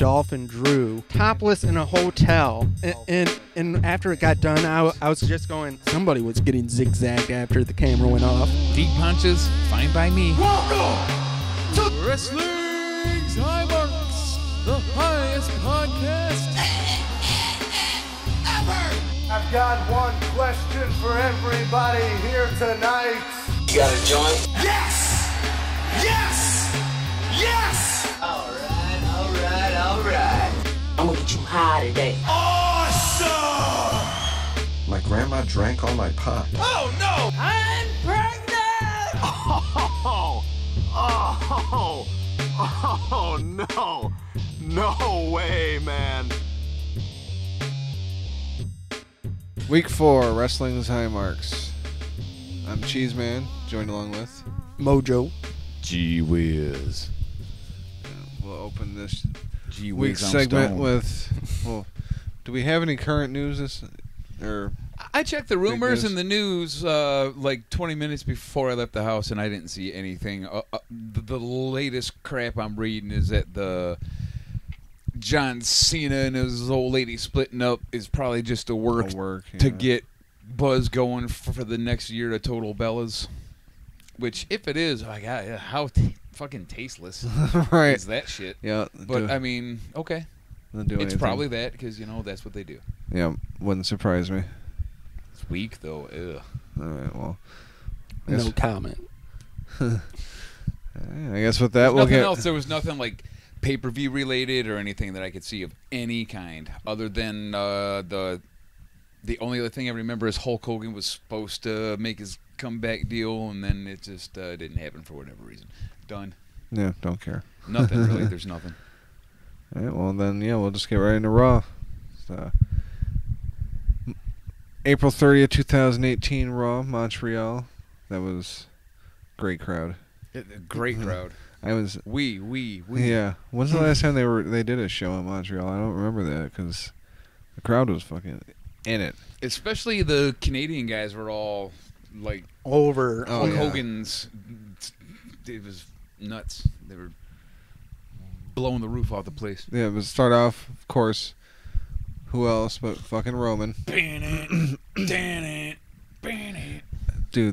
Dolphin Drew topless in a hotel, and after it got done, I was just going, somebody was getting zigzagged after the camera went off. Deep punches, fine by me. Welcome to Wrestling's High Marks, the highest podcast ever. I've got one question for everybody here tonight. You got a joint? Yes! Yes! Yes! All right. I'm gonna get you high today. Awesome! My grandma drank all my pot. Oh no! I'm pregnant! Oh no! No way, man. Week 4, Wrestling's High Marks. I'm Cheez Man, joined along with Mojo. Gee whiz. We'll open this Gee whiz, week's segment with, well, do we have any current news I checked the rumors news? in the news like 20 minutes before I left the house, and I didn't see anything. The latest crap I'm reading is that the John Cena and his old lady splitting up is probably just a work to get buzz going for the next year to Total Bellas. Which, if it is, my God, how fucking tasteless right. is that shit? Yeah. But, I mean, okay. It's probably that because, you know, that's what they do. Yeah, wouldn't surprise me. It's weak, though. Ugh. All right, well. No comment. I guess with that, Nothing else. There was nothing like pay-per-view related or anything that I could see of any kind other than the only other thing I remember is Hulk Hogan was supposed to make his comeback deal, and then it just didn't happen for whatever reason. Done. Yeah, don't care. Nothing, really. There's nothing. All right, well, then, yeah, we'll just get right into Raw. April 30th, 2018, Raw, Montreal. That was great crowd. Great crowd. Yeah. When's the last time they did a show in Montreal? I don't remember that because the crowd was fucking in it. Especially the Canadian guys were all like over Hulk Hogan's. It was nuts. They were blowing the roof off the place. Yeah, but start off, of course, who else but fucking Roman. Dude,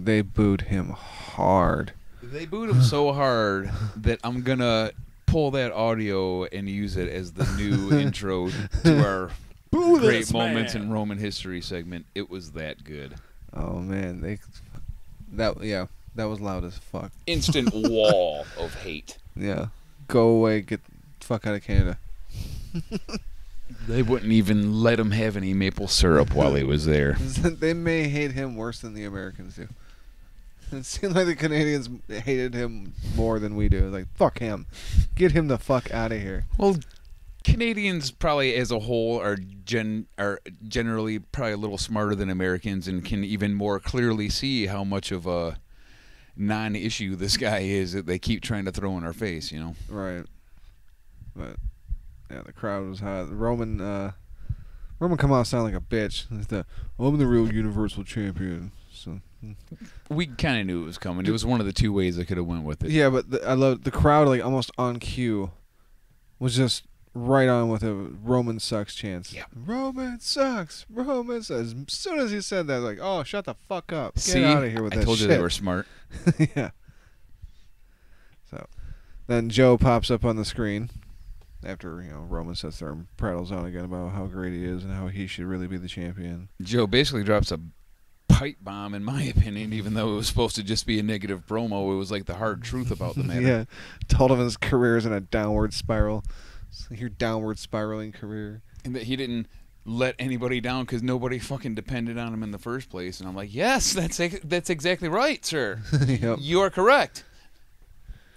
they booed him hard. They booed him so hard that I'm going to pull that audio and use it as the new intro to our Great Moments in Roman History segment. It was that good. Oh, man. That was loud as fuck. Instant wall of hate. Yeah. Go away. Get the fuck out of Canada. They wouldn't even let him have any maple syrup while he was there. They may hate him worse than the Americans do. It seemed like the Canadians hated him more than we do. Like, fuck him. Get him the fuck out of here. Well, Canadians probably as a whole are generally probably a little smarter than Americans and can even more clearly see how much of a non-issue this guy is that they keep trying to throw in our face, you know? Right. But, yeah, the crowd was hot. Roman come out sounding like a bitch. I'm the real Universal Champion. So we kind of knew it was coming. It was one of the two ways I could have went with it. Yeah, but I love the crowd, like almost on cue, was just right on with a Roman sucks chance. Yeah. Roman sucks. Roman sucks. As soon as he said that, like, oh, shut the fuck up. Get See? out of here with that shit. I told you they were smart. Yeah. So then Joe pops up on the screen after, Roman sits there and prattles on again about how great he is and how he should really be the champion. Joe basically drops a pipe bomb, in my opinion, even though it was supposed to just be a negative promo. It was like the hard truth about the matter. Yeah. Told him his career is in a downward spiral. It's like your downward spiraling career. And that he didn't let anybody down because nobody fucking depended on him in the first place. And I'm like, yes, that's exactly right, sir. Yep. You are correct.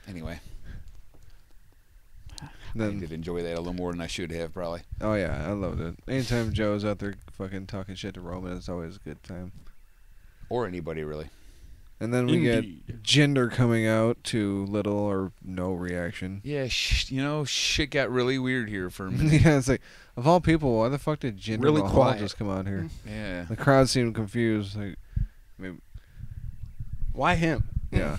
Anyway. Then, I did enjoy that a little more than I should have, probably. Oh, yeah, I loved it. Anytime Joe's out there fucking talking shit to Roman, it's always a good time. Or anybody, really. And then we get Jinder coming out to little or no reaction. Yeah, shit got really weird here for a minute. Yeah, it's like, of all people, why the fuck did Jinder Mahal just come out here? Yeah. The crowd seemed confused. Like, maybe, why him? Yeah.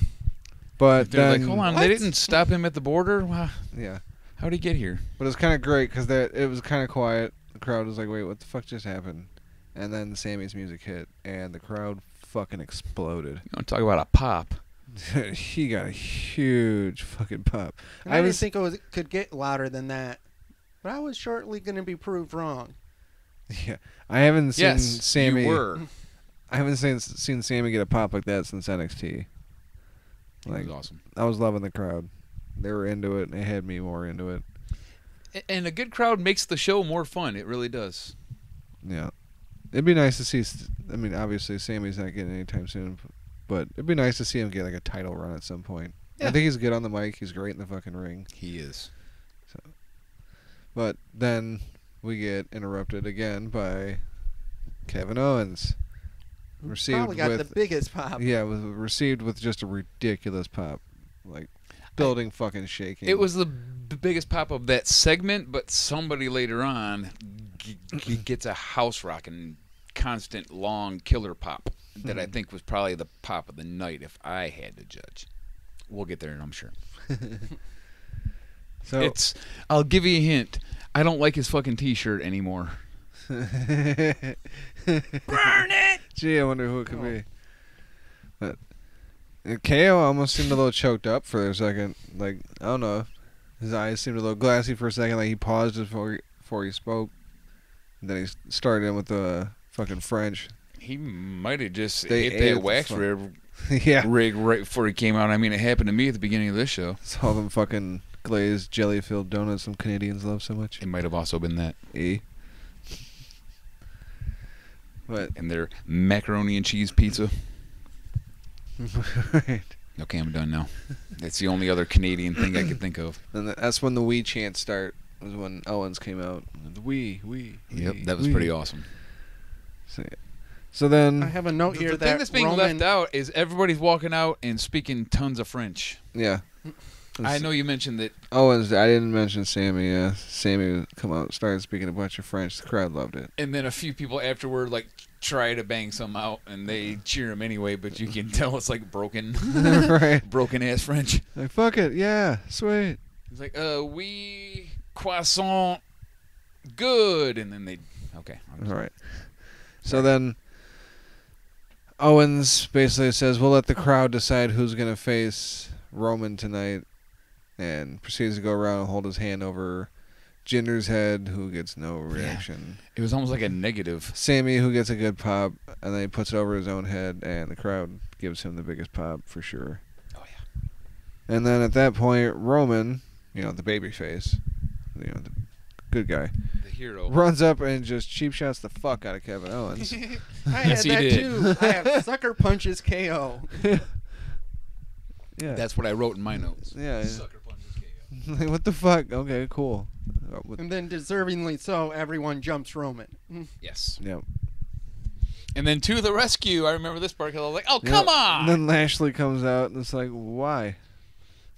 But they're then, like, hold on, they didn't stop him at the border? Wow. Yeah. How'd he get here? But it's kind of great because it was kind of quiet. The crowd was like, "Wait, what the fuck just happened?" And then Sammy's music hit, and the crowd fucking exploded. You want to talk about a pop? He got a huge fucking pop. And I didn't think it could get louder than that, but I was shortly going to be proved wrong. Yeah, I haven't seen Sammy. You were. I haven't seen Sammy get a pop like that since NXT. That was awesome. I was loving the crowd. They were into it, and it had me more into it. And a good crowd makes the show more fun. It really does. Yeah. It'd be nice to see. I mean, obviously, Sammy's not getting anytime soon, but it'd be nice to see him get like a title run at some point. Yeah. I think he's good on the mic. He's great in the fucking ring. He is. So, but then we get interrupted again by Kevin Owens. Received Probably got with the biggest pop. Yeah, received with just a ridiculous pop, like building fucking shaking. It was the biggest pop of that segment, but somebody later on gets a house rocking, constant, long killer pop that I think was probably the pop of the night if I had to judge. We'll get there, I'm sure. So I'll give you a hint. I don't like his fucking T-shirt anymore. Burn it! Gee, I wonder who it could be. But KO almost seemed a little choked up for a second. Like, I don't know. His eyes seemed a little glassy for a second. Like he paused before he spoke. And then he started in with the fucking French. He might have just They hit ate that it wax the rig right before he came out. I mean, it happened to me at the beginning of this show. It's all them fucking glazed jelly-filled donuts some Canadians love so much. It might have also been that. But And their macaroni and cheese pizza. right. Okay, I'm done now. That's the only other Canadian thing I could think of. And that's when the "we" chants start. Was when Owens came out. The "we." Yep, that was pretty awesome. So then I have a note here The that thing that's being Roman, left out is everybody's walking out and speaking tons of French. yeah. I know you mentioned that. Owens, I didn't mention Sammy. Yeah, Sammy come out, started speaking a bunch of French. The crowd loved it. And then a few people afterward like try to bang some out and they cheer him anyway, but you can tell it's like broken Right. broken ass French. Like, fuck it, yeah, sweet. It's like oui croissant good, and then they okay. All right. So then Owens basically says, "We'll let the crowd decide who's gonna face Roman tonight," and proceeds to go around and hold his hand over Jinder's head, who gets no reaction. It was almost like a negative. Sammy, who gets a good pop, and then he puts it over his own head, and the crowd gives him the biggest pop for sure. Oh yeah. And then at that point, Roman, the baby face, the good guy, The hero. runs up and just cheap shots the fuck out of Kevin Owens. I Yes, had he that did. too. I have sucker punches KO. Yeah. That's what I wrote in my notes. Yeah. Sucker punches KO. Like, what the fuck? Okay, cool. And then deservingly so, everyone jumps Roman. Yes. Yep. And then to the rescue. I remember this part because I was like, "Oh, come on!" And then Lashley comes out, and it's like, why?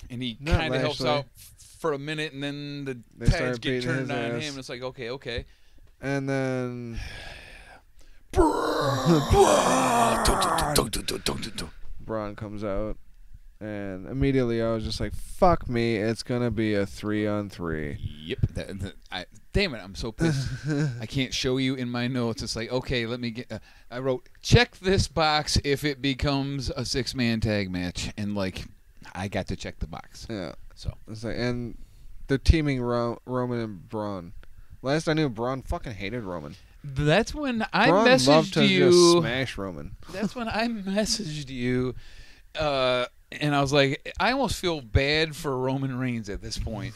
And he Not kind of helps Lashley. out for a minute, and then the They tags start get beating turned his on ass. him. And it's like, okay. And then Braun comes out, and immediately I was just like, fuck me, it's gonna be a 3-on-3. Yep. Damn it, I'm so pissed. I can't show you in my notes. It's like, okay, let me get... I wrote, check this box if it becomes a 6-man tag match. And, like, I got to check the box. Yeah. So It's like, and they're teaming Roman and Braun. Last I knew, Braun fucking hated Roman. that's when I Braun loved messaged to you... just smash Roman. That's when I messaged you, and I was like, I almost feel bad for Roman Reigns at this point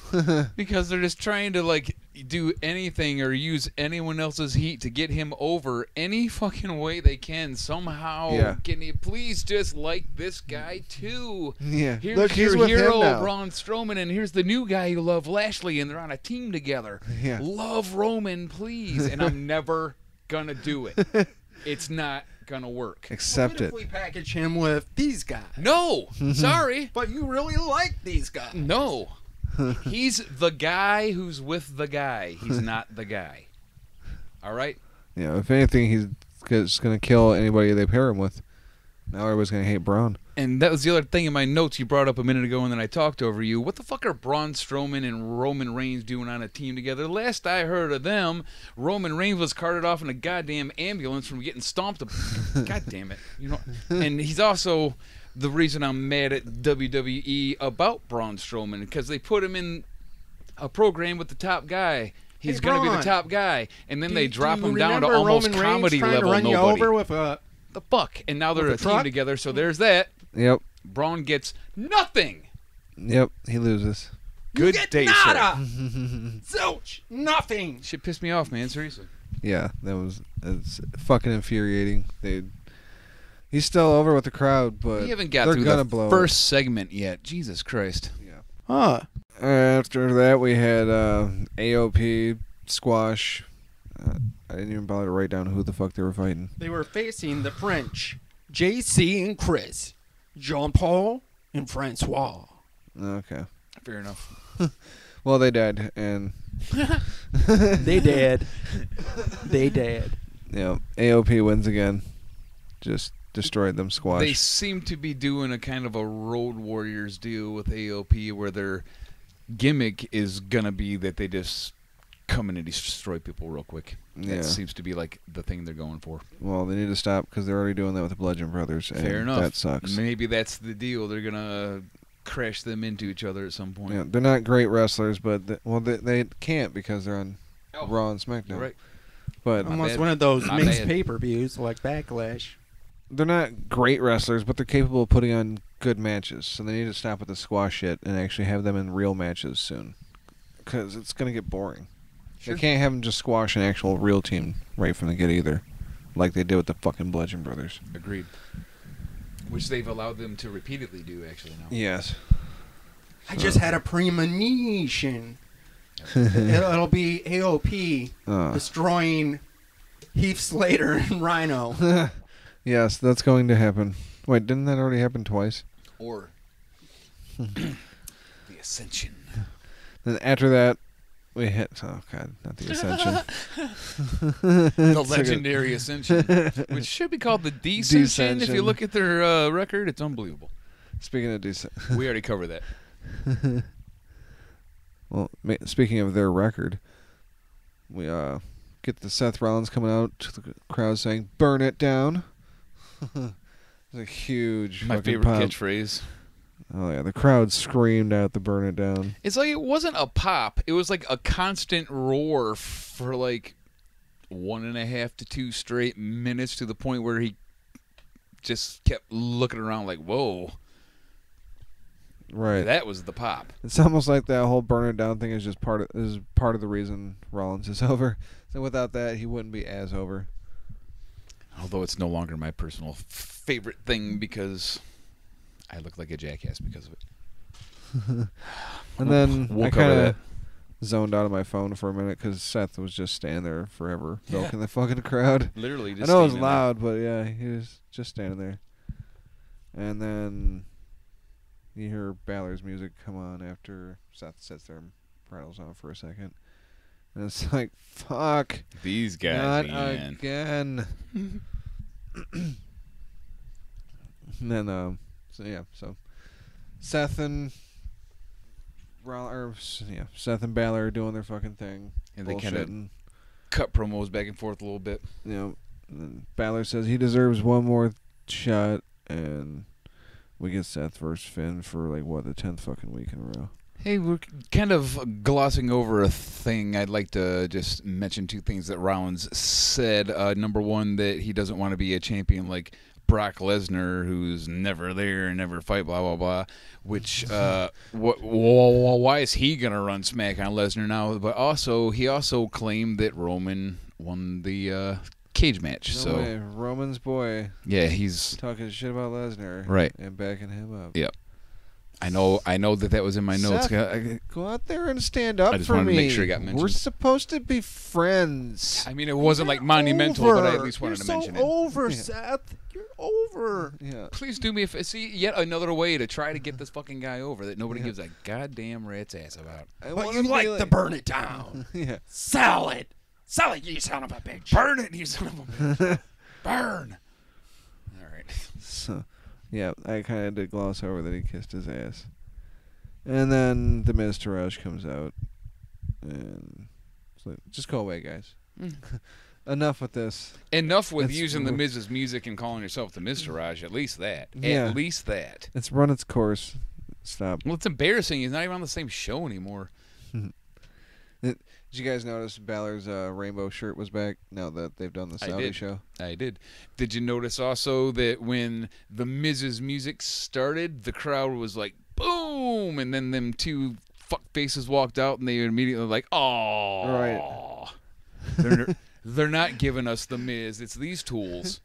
because they're just trying to like do anything or use anyone else's heat to get him over any fucking way they can somehow. Yeah. Please just like this guy too. Yeah. Here's Look, he's your with him hero, now. Braun Strowman, and here's the new guy you love, Lashley, and they're on a team together. Yeah. Love Roman, please. And I'm never gonna do it. It's not gonna work. Accept What it. if we package him with these guys? No, sorry. But you really like these guys. No. He's the guy who's with the guy. He's not the guy. All right? Yeah, if anything, he's just going to kill anybody they pair him with. Now everybody's gonna hate Braun. And that was the other thing in my notes you brought up a minute ago, and then I talked over you. What the fuck are Braun Strowman and Roman Reigns doing on a team together? Last I heard of them, Roman Reigns was carted off in a goddamn ambulance from getting stomped. God damn it! You know, and he's also the reason I'm mad at WWE about Braun Strowman, because they put him in a program with the top guy. He's going to be the top guy, and then they drop him down to almost Roman comedy Reigns level. trying to run Nobody. you over with a The fuck? And now they're a With a team truck? together, so there's that. Yep. Braun gets nothing. Yep. He loses. Good get day, nada. sir. Zilch, nothing. Shit pissed me off, man. Seriously. Yeah, it's fucking infuriating. He's still over with the crowd, but We haven't got they're through gonna the blow first segment yet. Jesus Christ. Huh. it. After that, we had AOP squash. I didn't even bother to write down who the fuck they were fighting. They were facing the French, JC and Chris, Jean-Paul and Francois. Okay. Fair enough. Well, they died, and They did. They did. yeah, AOP wins again. Just destroyed them. Squash. They seem to be doing a kind of a Road Warriors deal with AOP, where their gimmick is going to be that they just come in and destroy people real quick. Yeah. That seems to be like the thing they're going for. Well, they need to stop because they're already doing that with the Bludgeon Brothers. And Fair enough. That sucks. Maybe that's the deal. They're going to crash them into each other at some point. Yeah, they're not great wrestlers, but they can't because they're on Oh, Raw and SmackDown. Right. But Almost bad. one of those Not mixed bad. pay-per-views like Backlash. they're not great wrestlers, but they're capable of putting on good matches. So they need to stop with the squash shit and actually have them in real matches soon, because it's gonna get boring. Sure. They can't have them just squash an actual real team right from the get either, like they did with the fucking Bludgeon Brothers. Agreed. Which they've allowed them to repeatedly do, actually, now. Yes. I just had a premonition. It'll be AOP destroying Heath Slater and Rhino. Yes, that's going to happen. Wait, didn't that already happen twice? Or the Ascension. Then after that, we hit. Oh God, not the Ascension. The legendary Ascension. Which should be called the Descension. If you look at their record, it's unbelievable. Speaking of decent, We already covered that. well, speaking of their record, we get the Seth Rollins coming out to the crowd saying "Burn it down." It's a huge My fucking favorite pop. catchphrase. Oh yeah, the crowd screamed out the "Burn it down." It's like it wasn't a pop. It was like a constant roar for like 1.5 to 2 straight minutes, to the point where he just kept looking around like, whoa. Right. That was the pop. It's almost like that whole "Burn it down" thing is just part of the reason Rollins is over. So without that, he wouldn't be as over. Although it's no longer my personal favorite thing, because I look like a jackass because of it. And then We'll I cover kind that. of zoned out of my phone for a minute because Seth was just standing there forever, milking the fucking crowd. Literally just I know it was standing there. loud, but yeah, he was just standing there. And then you hear Balor's music come on after Seth sits there and rattles on for a second. And it's like, fuck. These guys, Not man. again. And then, so Seth and Seth and Balor are doing their fucking thing. And they kinda bullshitting. Cut promos back and forth a little bit. You know, and then Balor says he deserves one more shot, and we get Seth versus Finn for like the 10th fucking week in a row. Hey, we're kind of glossing over a thing. I'd like to just mention 2 things that Rollins said. Number one, that he doesn't want to be a champion like Brock Lesnar, who's never there and never fight, blah, blah, blah. Which, why is he going to run smack on Lesnar now? But he also claimed that Roman won the cage match. No so way. Roman's boy yeah, he's talking shit about Lesnar, Right. and backing him up. Yep. I know that was in my notes. Seth, go out there and stand up I just for wanted me. to make sure it got mentioned. We're supposed to be friends. I mean, it wasn't like monumental, but I at least wanted to mention it. Over, Yeah. Seth. You're over. Yeah. Please do me a favor. See, yet another way to try to get this fucking guy over that nobody gives a goddamn rat's ass about. I But wanna you be like to burn it down. Yeah. Sell it. Sell it, you son of a bitch. Burn it, you son of a bitch. Burn. All right. So, yeah, I kind of did gloss over that he kissed his ass. And then the Miz Taraj comes out. And it's like, just go away, guys. Enough with this. Enough with It's using the Miz's music and calling yourself the Mr. Raj. At least that. Yeah. At least that. It's run its course. Stop. Well, it's embarrassing. He's not even on the same show anymore. Did you guys notice Balor's rainbow shirt was back now that they've done the Saudi show? I did. Did you notice also that when the Miz's music started, the crowd was like, boom! And then them two fuck faces walked out and they were immediately like, oh. Right. They're not giving us the Miz. It's these tools.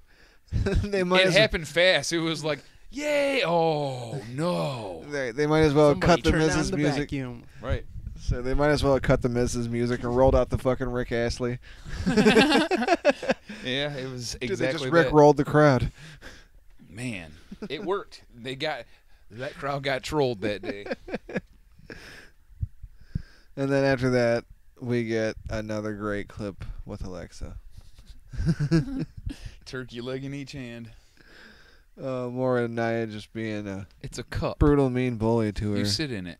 It happened fast. It was like, yay! Oh no! They might as well have cut the Somebody turn Miz's on the music. vacuum. Right. So they might as well have cut the Miz's music and rolled out the fucking Rick Astley. Yeah, it was exactly Dude, they just that. Rick rolled the crowd. Man, it worked. That crowd got trolled that day. And then after that, we get another great clip with Alexa. Turkey leg in each hand. More of Nia just being a It's a cup. brutal, mean bully to her. You sit in it.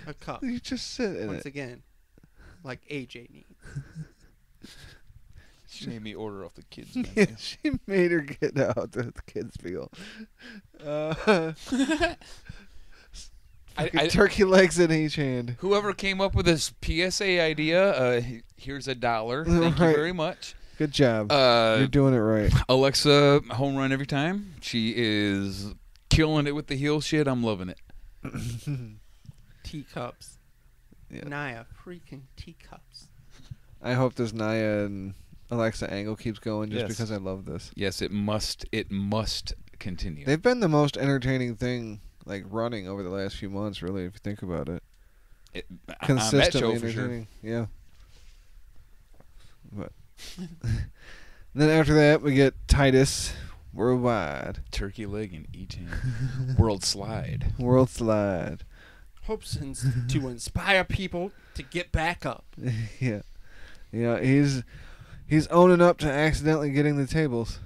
A cup. You just sit in Once it. again, like AJ needs. She made me order off the kids' Yeah, menu. she made her get out the kids' meal. Turkey legs in each hand. Whoever came up with this PSA idea, here's $1. Thank you Right. very much. Good job. You're doing it right. Alexa, home run every time. She is killing it with the heel shit. I'm loving it. Teacups. Yeah. Nia, freaking teacups. I hope this Nia and Alexa angle keeps going just Yes. because I love this. Yes, it must continue. They've been the most entertaining thing like running over the last few months, really, if you think about it. On that show Consistently for sure. entertaining. Yeah. But then after that we get Titus Worldwide. Turkey leg in each hand. World slide. World Slide. Hopes to inspire people to get back up. Yeah. Yeah, he's owning up to accidentally getting the tables.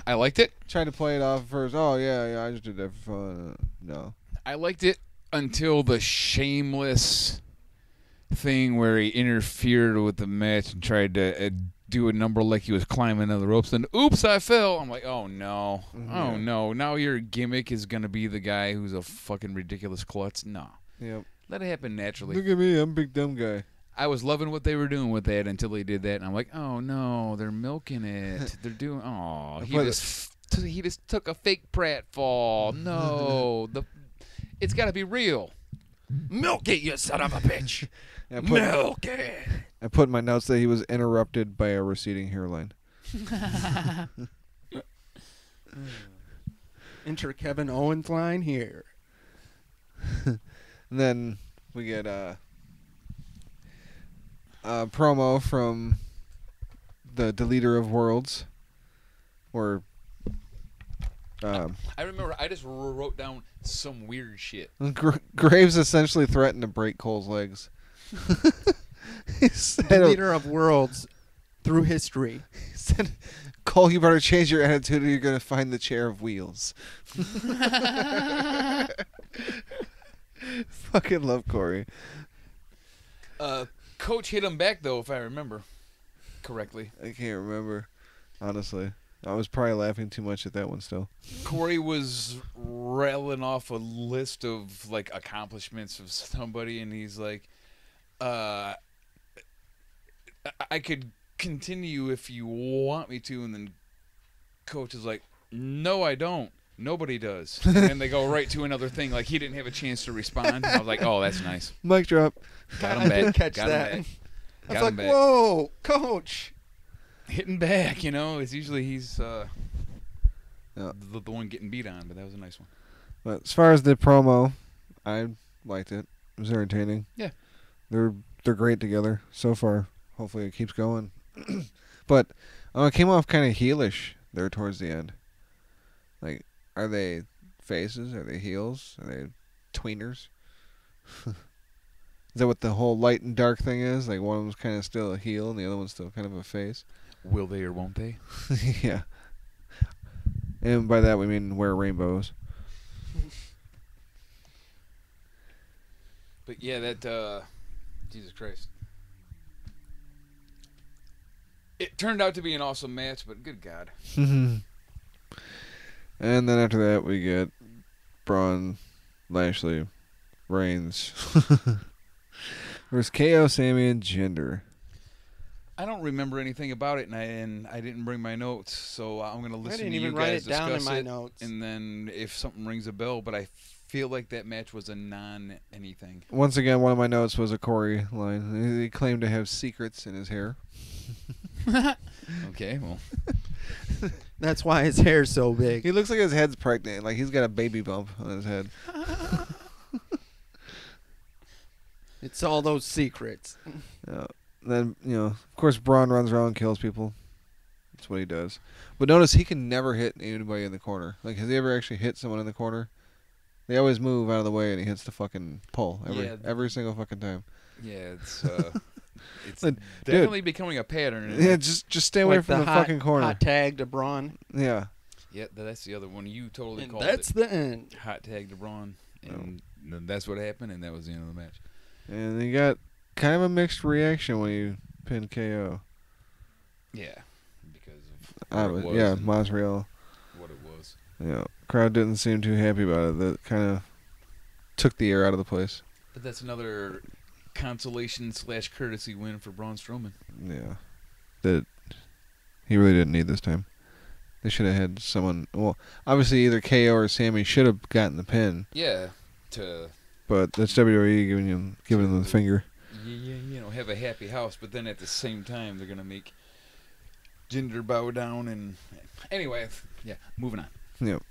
I liked it. Tried to play it off at first. Oh yeah, I just did that for fun. No. I liked it until the shameless thing where he interfered with the match and tried to do a number like he was climbing on the ropes. And oops, I fell. I'm like, oh no, oh no. Now your gimmick is gonna be the guy who's a fucking ridiculous klutz. No, Yep. let it happen naturally. Look at me, I'm a big dumb guy. I was loving what they were doing with that until they did that, and I'm like, oh no, they're milking it. They're doing. Oh, he just took a fake pratfall. No, it's got to be real. Milk it, you son of a bitch. Milk it. I put in my notes that he was interrupted by a receding hairline. Enter Kevin Owens line here. And then we get a promo from the Deleter of Worlds, or I remember I just wrote down some weird shit. Graves essentially threatened to break Cole's legs. He said, The leader of worlds through history. he said, Cole, you better change your attitude or you're going to find the chair of wheels. Fucking love Corey. Coach hit him back, though, if I remember correctly. I can't remember, honestly. I was probably laughing too much at that one still. Corey was rattling off a list of, like, accomplishments of somebody, and he's like, I could continue if you want me to, and then Coach is like, no, I don't. Nobody does. And they go right to another thing, like he didn't have a chance to respond. I was like, oh, that's nice. Mic drop. Got I him back. did catch Got that. him back. I Got was him like, back. whoa, coach. Hitting back, you know. It's usually he's Yeah. the one getting beat on, but that was a nice one. But as far as the promo, I liked it. It was entertaining. Yeah. They're great together so far. Hopefully it keeps going. But it came off kind of heelish there towards the end. Like, are they faces? Are they heels? Are they tweeners? Is that what the whole light and dark thing is? Like, one of them's kind of still a heel and the other one's still kind of a face? Will they or won't they? Yeah. And by that we mean wear rainbows. But yeah, that Jesus Christ. It turned out to be an awesome match, but good God. And then after that we get Braun, Lashley, Reigns versus KO, Sammy, and Jinder. I don't remember anything about it, and I didn't bring my notes, so I'm going to listen to didn't you even write guys it down in discuss my it, notes. and then if something rings a bell, but I feel like that match was a non-anything. Once again, one of my notes was a Corey line. He claimed to have secrets in his hair. Okay, well. That's why his hair's so big. He looks like his head's pregnant. Like he's got a baby bump on his head. It's all those secrets. Then, of course, Braun runs around and kills people. That's what he does. But notice he can never hit anybody in the corner. Like, has he ever actually hit someone in the corner? They always move out of the way and he hits the fucking pole every single fucking time. Yeah, it's Dude, definitely becoming a pattern. Yeah, just stay away Like from the fucking corner. Hot tag to Braun. Yeah. Yeah, that's the other one. You totally And called that's it. the end. Hot tag to Braun, and that's what happened, and that was the end of the match. And he got kind of a mixed reaction when you pinned KO. Yeah, because of what it was. Yeah, and Montreal. what it was. Yeah, crowd didn't seem too happy about it. That kind of took the air out of the place. But that's another consolation/courtesy win for Braun Strowman. Yeah, that he really didn't need this time. They should have had someone. Well, obviously either KO or Sammy should have gotten the pin. Yeah, But that's WWE giving him the finger. have a happy house, but then at the same time they're gonna make Jinder bow down, and anyway, yeah, moving on. Yep.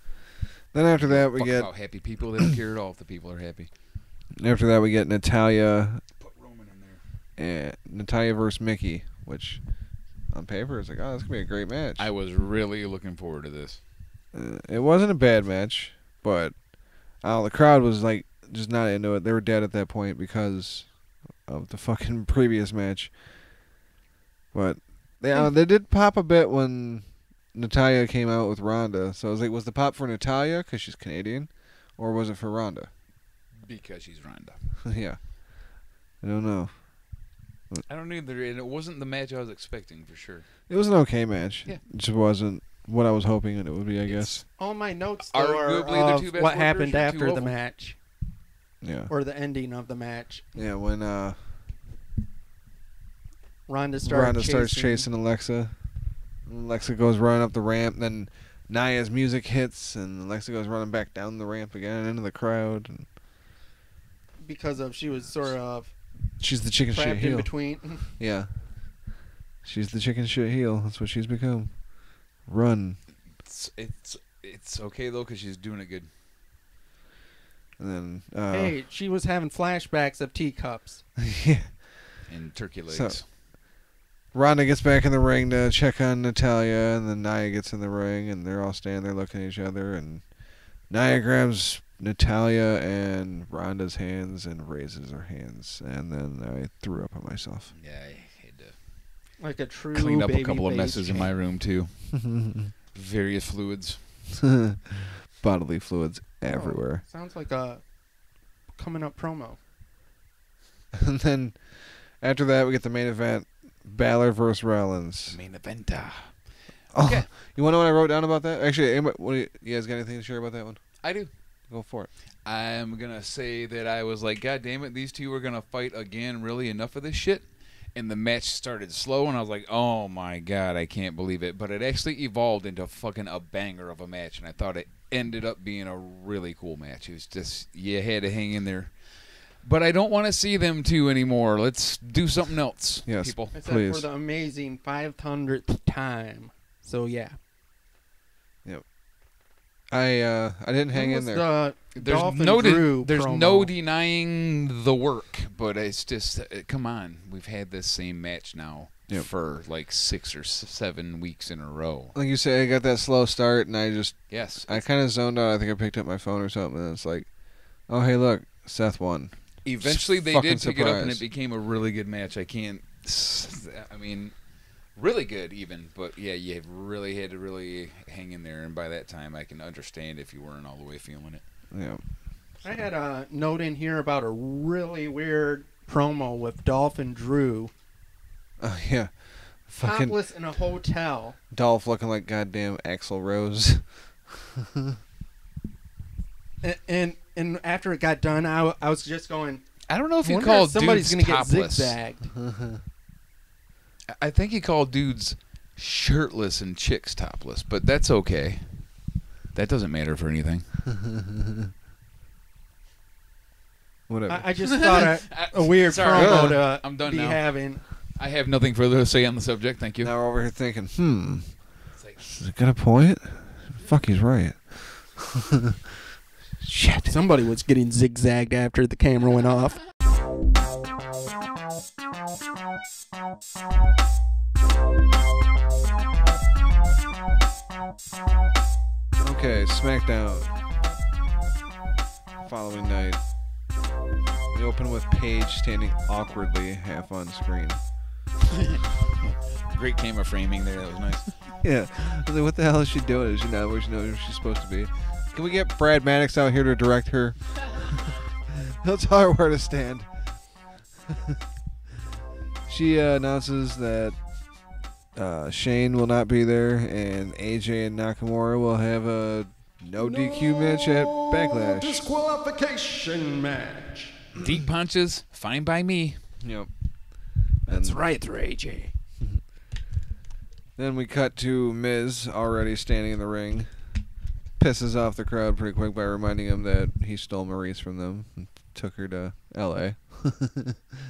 Then after that we Fuck get about happy people. They don't care at all if the people are happy. After that we get Natalya Put Roman in there. and Natalya versus Mickey, which on paper is like, oh, this could be a great match. I was really looking forward to this. It wasn't a bad match, but the crowd was like just not into it. They were dead at that point because of the fucking previous match. But they did pop a bit when Natalya came out with Ronda. So I was like, was the pop for Natalya because she's Canadian, or was it for Ronda? Because she's Ronda. Yeah, I don't know. I don't either, and it wasn't the match I was expecting for sure. It was an okay match. Yeah. It just wasn't what I was hoping it would be, I guess. All my notes though, are arguably the of two best what workers happened or two after of the them? match Yeah. or the ending of the match. Yeah, when Ronda starts chasing Alexa. Alexa goes running up the ramp, then Nia's music hits, and Alexa goes running back down the ramp again into the crowd. And because of she was sort of she's the chicken shit trapped in heel. between. Yeah. She's the chicken shit heel. That's what she's become. Run. It's okay though because she's doing it good. And then Hey, she was having flashbacks of teacups. yeah. And turkey legs. So, Ronda gets back in the ring to check on Natalya, and then Nia gets in the ring, and they're all standing there looking at each other, and Nia grabs Natalya and Ronda's hands and raises her hands, and then I threw up on myself. Yeah, I had to Like a true clean up a baby couple of face messes in my champ. room too. Various fluids. Bodily fluids everywhere. Sounds like a coming up promo. And then after that, we get the main event: Balor versus Rollins. Main event. Oh, Okay. you want to know what I wrote down about that? Actually, you guys got anything to share about that one? I do. Go for it. I'm gonna say that I was like, God damn it, these two are gonna fight again. Really, enough of this shit. And the match started slow, and I was like, oh my God, I can't believe it. But it actually evolved into fucking a banger of a match, and I thought it ended up being a really cool match. It was just, you had to hang in there. But I don't want to see them two anymore. Let's do something else, Yes. people. Except Please. for the amazing 500th time. So yeah. I didn't hang in there. The There's Dolphin no Drew there's promo. no denying the work, but it's just come on. We've had this same match now Yep. for like 6 or 7 weeks in a row. Like you said, I got that slow start, and Yes. I kind of zoned out. I think I picked up my phone or something, and it's like, oh, hey, look, Seth won. Eventually they fucking did pick it up, and it surprised. became a really good match. I mean, really good even. But yeah, you really had to really hang in there, and by that time, I can understand if you weren't all the way feeling it. Yeah. I had a note in here about a really weird promo with Dolph and Drew. Oh yeah. Fucking Topless in a hotel. Dolph looking like goddamn Axl Rose. And after it got done, I was just going, I don't know if I you wonder call if somebody's dudes gonna get topless. zigzagged. I think you call dudes shirtless and chicks topless, but that's okay. That doesn't matter for anything. Whatever. I just thought a weird Sorry. promo to I'm done be now. having. I have nothing further to say on the subject. Thank you. Now we're over here thinking, It's like, is it got a point? Fuck, he's right. Shit. Somebody was getting zigzagged after the camera went off. Okay, Smackdown. Following night. We open with Paige standing awkwardly half on screen. great camera framing there. That was nice. Yeah. I was like, what the hell is she doing? Is she not where she knows she's supposed to be? Can we get Brad Maddox out here to direct her? He'll tell her where to stand. She announces that Shane will not be there, and AJ and Nakamura will have a no DQ match at Backlash. Disqualification match. Deep punches, fine by me. Yep. That's right, through AJ. Then we cut to Miz already standing in the ring. Pisses off the crowd pretty quick by reminding him that he stole Maurice from them and took her to L.A.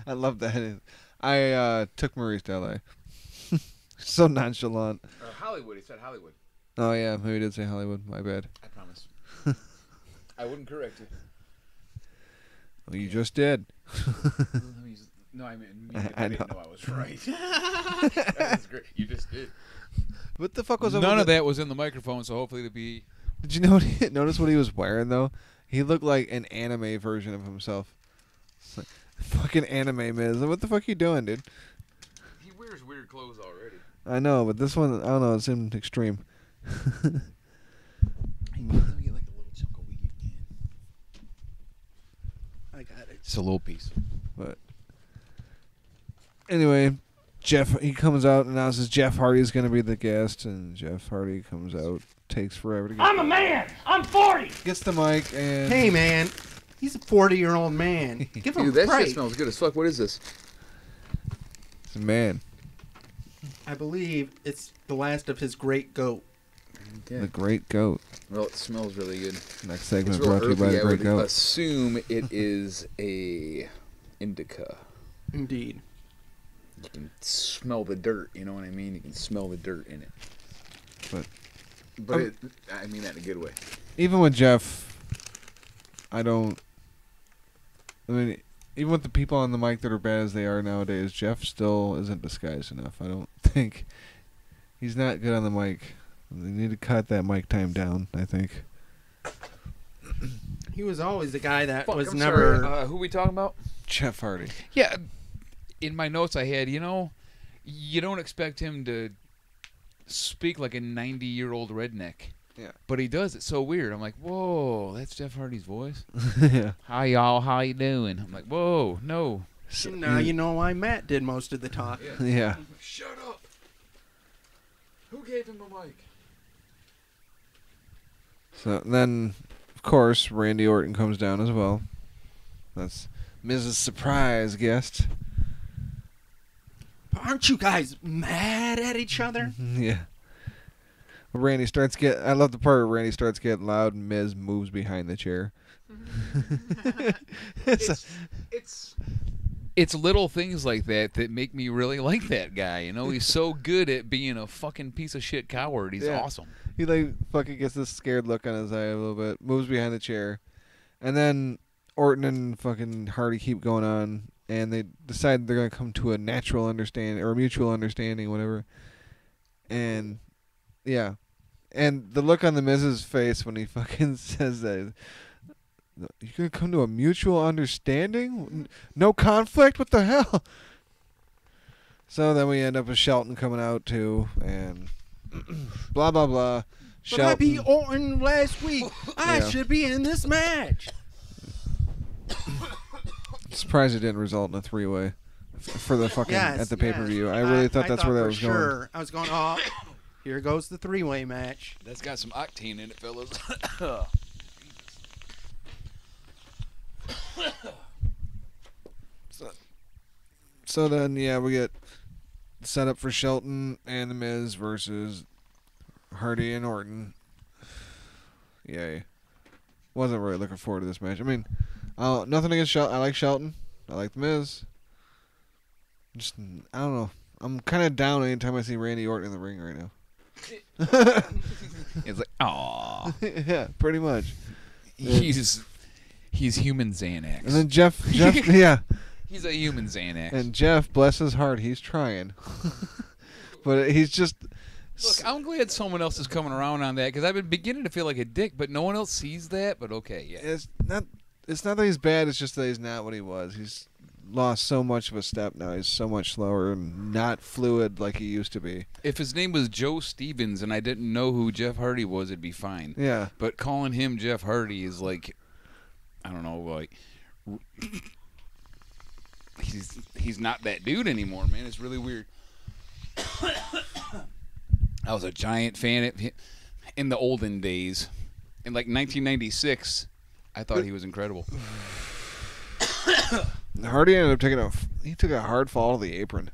I love that. I took Maurice to L.A. So nonchalant. Hollywood. He said Hollywood. Oh, yeah. Maybe he did say Hollywood. My bad. I promise. I wouldn't correct you. Well, you just did. No, I mean, I didn't know. know I was right. That was great. You just did. What the fuck was up None with of that was in the microphone, so hopefully it'll be... Did you notice what he was wearing, though? He looked like an anime version of himself. It's like, fucking anime Miz. What the fuck are you doing, dude? He wears weird clothes already. I know, but this one, I don't know, it seemed extreme. Let me get like a little chunk of weed, man. I got it. Just a little piece. But anyway, he comes out and announces Jeff Hardy's going to be the guest, and Jeff Hardy comes out. Takes forever to get. I'm a man. I'm 40. Gets the mic and. Hey, man. He's a 40-year-old man. Give him Dude, a that break. shit smells good as fuck. What is this? It's a man. I believe it's the last of his great goat. Okay. The Great Goat. Well, it smells really good. Next segment It's real brought to you by earthy. the I Great would Goat. assume it is a indica. Indeed. You can smell the dirt. You know what I mean? You can smell the dirt in it. But I mean that in a good way. Even with Jeff, I mean, even with the people on the mic that are bad as they are nowadays, Jeff still isn't disguised enough. I don't think he's not good on the mic. They need to cut that mic time down, I think. He was always the guy that was I'm never... sorry. Who we talking about? Jeff Hardy. Yeah. In my notes I had, you don't expect him to speak like a 90-year-old redneck. Yeah. But he does it so weird. I'm like, whoa, that's Jeff Hardy's voice? Yeah. Hi, y'all. How you doing? I'm like, whoa, no. Now you know why Matt did most of the talk. Yeah. Shut up. Who gave him the mic? So then, of course, Randy Orton comes down as well. That's Mrs. Surprise guest. Aren't you guys mad at each other? Yeah. Randy starts I love the part where Randy starts getting loud and Miz moves behind the chair. It's little things like that that make me really like that guy. He's so good at being a fucking piece of shit coward. He's awesome. He fucking gets this scared look on his eye a little bit, moves behind the chair, and then Orton and fucking Hardy keep going on, and they decide they're gonna come to a natural understanding or a mutual understanding, whatever. And yeah, and the look on the Miz's face when he fucking says that. You gonna come to a mutual understanding? No conflict? What the hell? So then we end up with Shelton coming out too, and blah blah blah. But I beat Orton last week. I should be in this match. Surprised it didn't result in a 3-way for the fucking at the pay-per-view. I really thought that's where that was going. I was going, oh, here goes the 3-way match. That's got some octane in it, fellas. So then, we get set up for Shelton and The Miz versus Hardy and Orton. Yay. Wasn't really looking forward to this match. I mean, nothing against Shelton. I like Shelton. I like The Miz. Just, I don't know. I'm kind of down anytime I see Randy Orton in the ring right now. It's like, aww. Yeah, pretty much. He's human Xanax. And then Jeff, yeah. He's a human Xanax. And Jeff, bless his heart, he's trying. But he's just... Look, I'm glad someone else is coming around on that, because I've been beginning to feel like a dick, but no one else sees that, but okay, yeah. It's not that he's bad, it's just that he's not what he was. He's lost so much of a step now. He's so much slower and not fluid like he used to be. If his name was Joe Stevens and I didn't know who Jeff Hardy was, it'd be fine. Yeah. But calling him Jeff Hardy is like, I don't know, like... He's not that dude anymore, man. It's really weird. I was a giant fan of him in the olden days. In like 1996, I thought he was incredible. Hardy ended up took a hard fall to the apron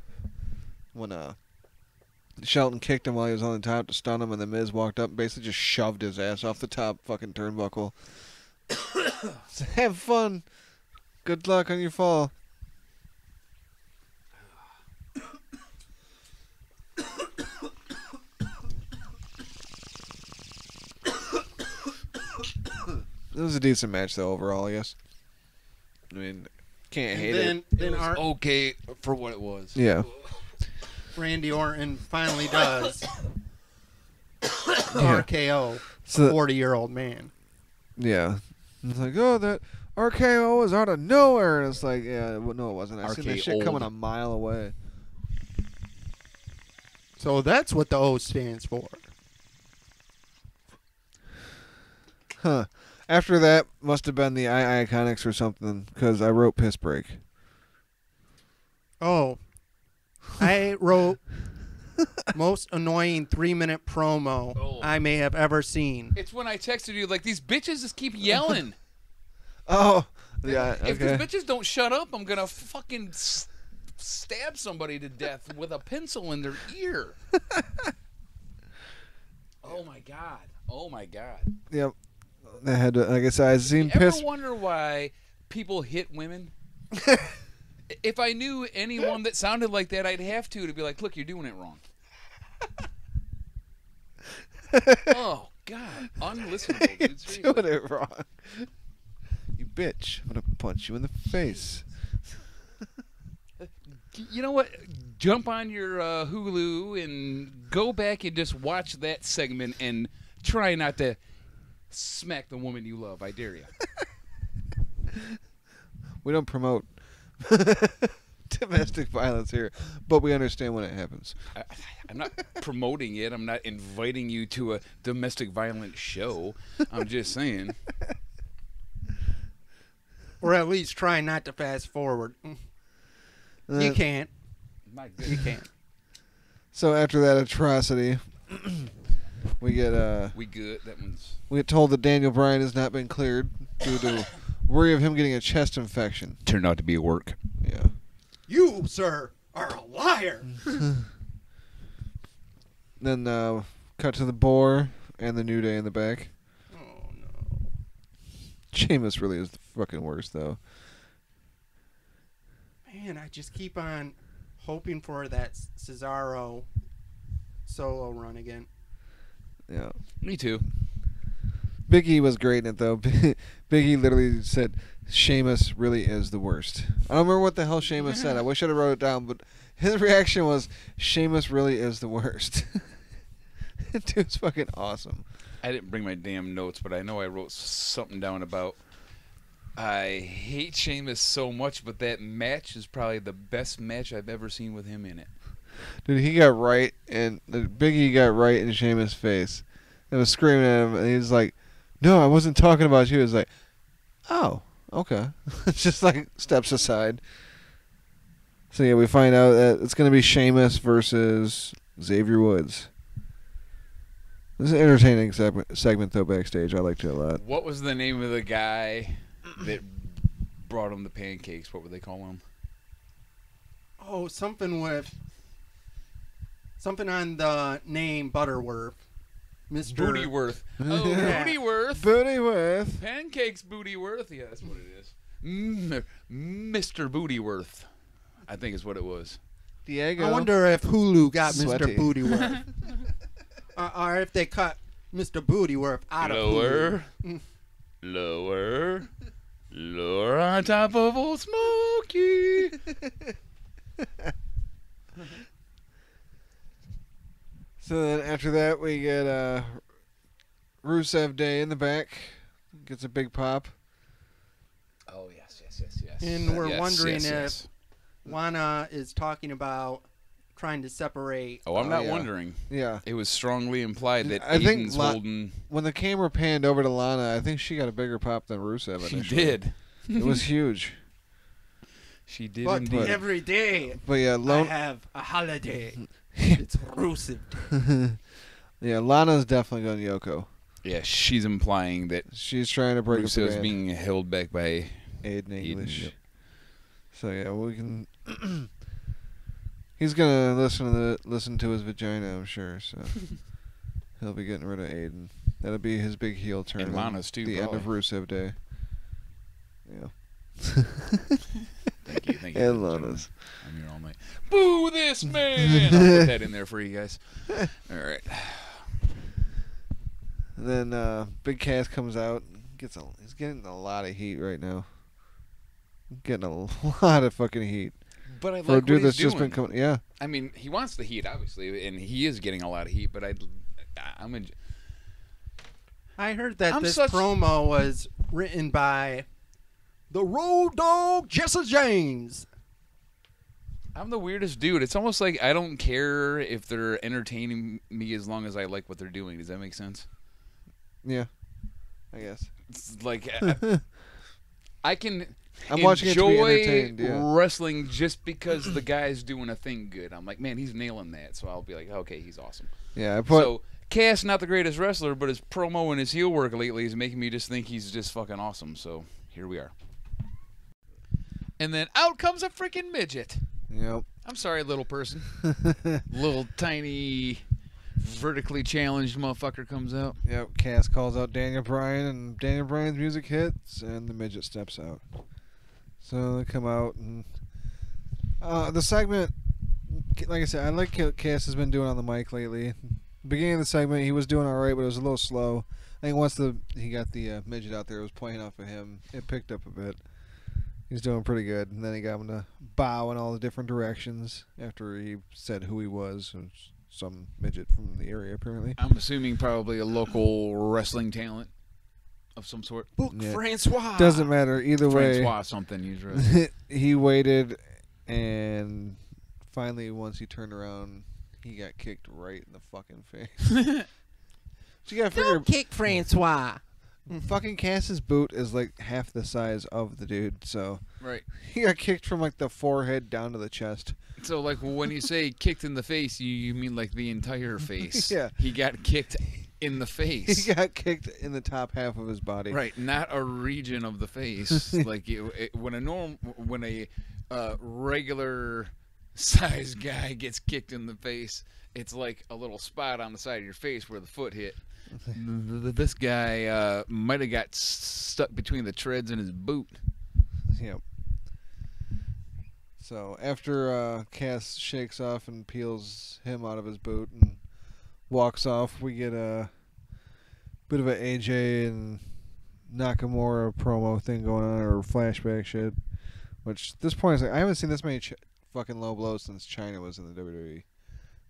when Shelton kicked him while he was on the top to stun him, and the Miz walked up and basically just shoved his ass off the top fucking turnbuckle. So have fun. Good luck on your fall. It was a decent match, though, overall, I guess. I mean, can't hate it. Then It was okay for what it was. Yeah. Randy Orton finally does RKO a 40-year-old man. Yeah. It's like, oh, that RKO was out of nowhere. And it's like, yeah, no, it wasn't. I seen that shit coming a mile away. So that's what the O stands for. Huh. After that, must have been the Iconics or something, because I wrote piss break. Oh. I wrote most annoying 3-minute promo I may have ever seen. It's when I texted you, like, these bitches just keep yelling. Oh, yeah, okay. If these bitches don't shut up, I'm going to fucking stab somebody to death with a pencil in their ear. Oh, my God. Oh, my God. Yep. I had to, like I said, I've seen piss. Ever wonder why people hit women? If I knew anyone that sounded like that, I'd have to be like, look, you're doing it wrong. Oh, God. Unlistenable, dude. You're doing it wrong. You bitch. I'm going to punch you in the face. You know what? Jump on your Hulu and go back and just watch that segment and try not to smack the woman you love. I dare you. We don't promote domestic violence here, but we understand when it happens. I'm not promoting it. I'm not inviting you to a domestic violence show. I'm just saying. Or at least try not to fast forward. You can't. You can't. So after that atrocity, we get we good. That one's. We get told that Daniel Bryan has not been cleared due to worry of him getting a chest infection. Turned out to be a work. Yeah. You, sir, are a liar. Then cut to the Boar and the New Day in the back. Oh no. Sheamus really is the fucking worst, though. Man, I just keep on hoping for that Cesaro solo run again. Yeah. Me too. Big E was great in it, though. Big E literally said, Sheamus really is the worst. I don't remember what the hell Sheamus said. I wish I'd have wrote it down, but his reaction was, Sheamus really is the worst. Dude's fucking awesome. I didn't bring my damn notes, but I know I wrote something down about I hate Sheamus so much, but that match is probably the best match I've ever seen with him in it. Dude, he got right, and Biggie got right in Sheamus' face. And was screaming at him, and he's like, "No, I wasn't talking about you." It's like, "Oh, okay." Just like steps aside. So yeah, we find out that it's going to be Sheamus versus Xavier Woods. This is an entertaining segment though backstage. I liked it a lot. What was the name of the guy that brought him the pancakes? What would they call him? Oh, something on the name Butterworth. Mr. Bootyworth. Oh, Yeah. Bootyworth. Bootyworth. Pancakes Bootyworth. Yeah, that's what it is. Mr. Bootyworth, I think is what it was. Diego. I wonder if Hulu got Sweaty. Mr. Bootyworth. or if they cut Mr. Bootyworth out of Lower. Hulu. Lower. Lower on top of old Smokey. So then after that, we get Rusev Day in the back. Gets a big pop. Oh, yes. And we're Yes, wondering yes. if Lana is talking about trying to separate. Oh, I'm not yeah. wondering. Yeah. It was strongly implied that I think Aiden's holding. When the camera panned over to Lana, I think she got a bigger pop than Rusev She initially. did. It was huge. She did But indeed. every day But yeah, I have a holiday. It's Rusev Day. yeah, Lana's definitely going Yoko. Yeah, she's implying that She's trying to break up the Rusev's band. being held back by Aiden English. yep. So yeah, we can. He's gonna listen to his vagina, I'm sure. So he'll be getting rid of Aiden. That'll be his big heel turn. And on Lana's too, The end of probably. Rusev Day. Yeah. Thank you. And gentlemen. Lana's. I'm here all night. Boo this man! I'll put that in there for you guys. All right. And then Big Cass comes out. He's getting a lot of heat right now. Getting a lot of fucking heat. But I like For a what dude he's that's doing. just been coming. Yeah. I mean, he wants the heat, obviously, and he is getting a lot of heat. But I heard that I'm this such- promo was written by the Road Dogg Jesse James. I'm the weirdest dude. It's almost like I don't care if they're entertaining me as long as I like what they're doing. Does that make sense? Yeah. I guess. It's like I can I'm watching it to be enjoy entertained, yeah. wrestling just because the guy's doing a thing good. I'm like, man, he's nailing that. So I'll be like, okay, he's awesome. Yeah, I put. So Cass, not the greatest wrestler, but his promo and his heel work lately is making me just think he's just fucking awesome. So here we are. And then out comes a freaking midget. Yep. I'm sorry, little person. Little tiny, vertically challenged motherfucker comes out. Yep. Cass calls out Daniel Bryan, and Daniel Bryan's music hits, and the midget steps out. So they come out, and the segment, like I said, I like what Cass has been doing on the mic lately. Beginning of the segment, he was doing all right, but it was a little slow. I think once he got the midget out there, it was playing off of him. It picked up a bit. He's doing pretty good, and then he got him to bow in all the different directions after he said who he was. It was some midget from the area, apparently. I'm assuming probably a local wrestling talent of some sort. Book Yeah. Francois. Doesn't matter either way. Francois something, he's right. He waited, and finally, once he turned around, he got kicked right in the fucking face. So you gotta figure, Don't kick Francois. fucking Cass's boot is like half the size of the dude, so Right. he got kicked from like the forehead down to the chest. So, like, when you say kicked in the face, you mean like the entire face. Yeah. He got kicked in the face. He got kicked in the top half of his body. Right, not a region of the face. Like when a regular size guy gets kicked in the face, it's like a little spot on the side of your face where the foot hit. This guy might have got stuck between the treads in his boot. Yep. So after Cass shakes off and peels him out of his boot and walks off, we get a bit of an AJ and Nakamura promo thing going on, or flashback shit. Which at this point is like, I haven't seen this many fucking low blows since China was in the WWE.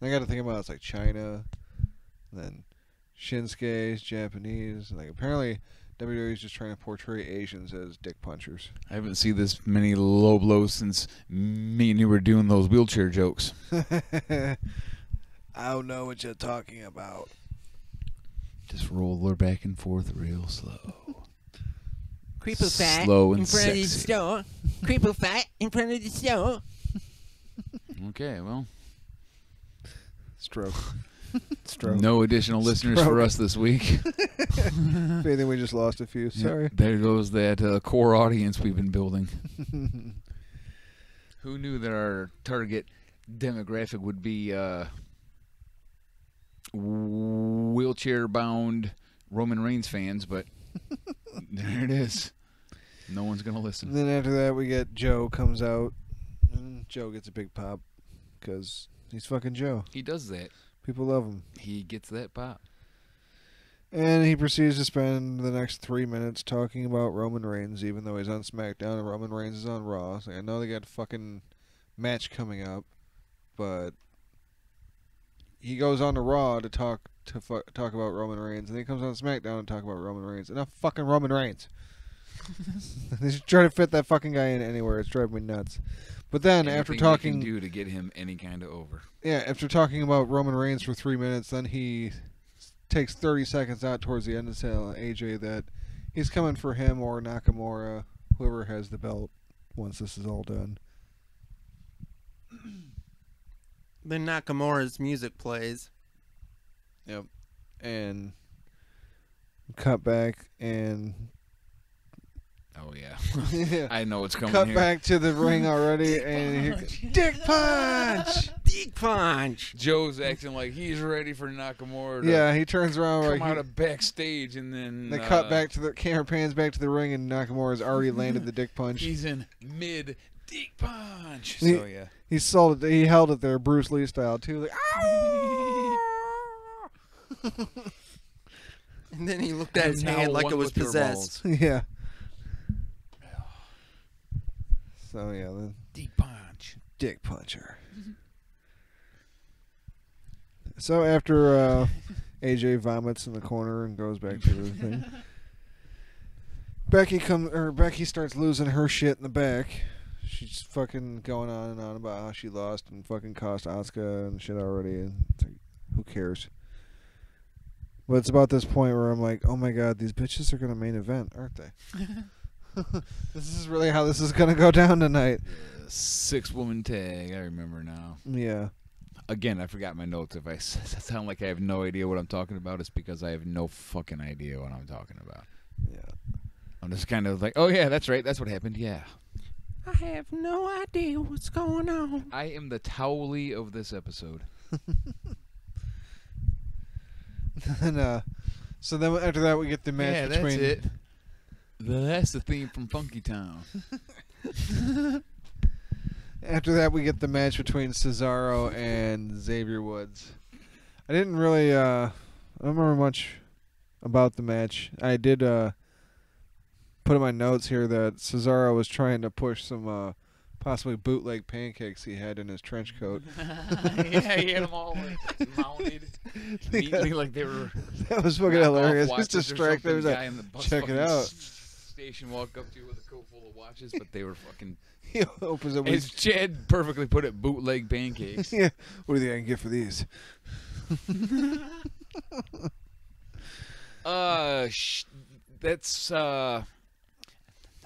And I got to think about it, it's like China, then Shinsuke's Japanese. Like apparently WWE's just trying to portray Asians as dick punchers. I haven't seen this many low blows since me and you were doing those wheelchair jokes. I don't know what you're talking about. Just roll her back and forth real slow. Creeper fat Slow and in front of the sexy. store. Creeper fat in front of the store. Okay, well. Stroke. Stroke. No additional listeners for us this week. If anything, we just lost a few. Sorry. Yep, there goes that core audience we've been building. Who knew that our target demographic would be wheelchair-bound Roman Reigns fans, but there it is. No one's going to listen. And then after that, we get Joe comes out. And Joe gets a big pop because he's fucking Joe. He does that. People love him. He gets that pop. And he proceeds to spend the next 3 minutes talking about Roman Reigns, even though he's on SmackDown and Roman Reigns is on Raw. It's like, I know they got a fucking match coming up, but he goes on to Raw to talk about Roman Reigns, and then he comes on SmackDown and talk about Roman Reigns. Enough fucking Roman Reigns. They should try to fit that fucking guy in anywhere. It's driving me nuts. But then after Anything talking, they can do to get him any kind of over. yeah, after talking about Roman Reigns for 3 minutes, then he takes 30 seconds out towards the end to tell AJ that he's coming for him or Nakamura, whoever has the belt, once this is all done. Then Nakamura's music plays. Yep. And cut back and Oh, yeah. yeah. I know it's coming Cut here. back to the ring already, and Dick Punch! Dick punch. Joe's acting like he's ready for Nakamura to Yeah, he turns around come like out of backstage, and then they cut back to the camera, pans back to the ring, and Nakamura's already landed the Dick Punch. he's in mid Dick Punch. He- So, yeah. He sold it. He held it there, Bruce Lee style too. Like, And then he looked at his hand like it was possessed. yeah. So yeah, the Dick Punch. Dick Puncher. So after AJ vomits in the corner and goes back to the thing, Becky starts losing her shit in the back. She's fucking going on and on about how she lost and fucking cost Asuka and shit already. And it's like, who cares? But it's about this point where I'm like, oh my god, these bitches are gonna main event, aren't they? This is really how this is gonna go down tonight. 6-woman tag. I remember now. Yeah. Again, I forgot my notes. If I sound like I have no idea what I'm talking about, it's because I have no fucking idea what I'm talking about. Yeah. I'm just kind of like, oh yeah, that's right. That's what happened. Yeah. I have no idea what's going on. I am the Towley of this episode. And so then after that we get the match Yeah, between that's it. That's the theme from Funky Town. After that we get the match between Cesaro and Xavier Woods. I didn't really I don't remember much about the match. I did put in my notes here that Cesaro was trying to push some possibly bootleg pancakes he had in his trench coat. Yeah, he had them all like mounted neatly, like they were. That was fucking hilarious. He's distracted. He was Guy like, in the bus check it fucking out. Station walk up to you with a coat full of watches, but they were fucking. He opens it As with Chad perfectly put it, bootleg pancakes. yeah. What do you think I can get for these? That's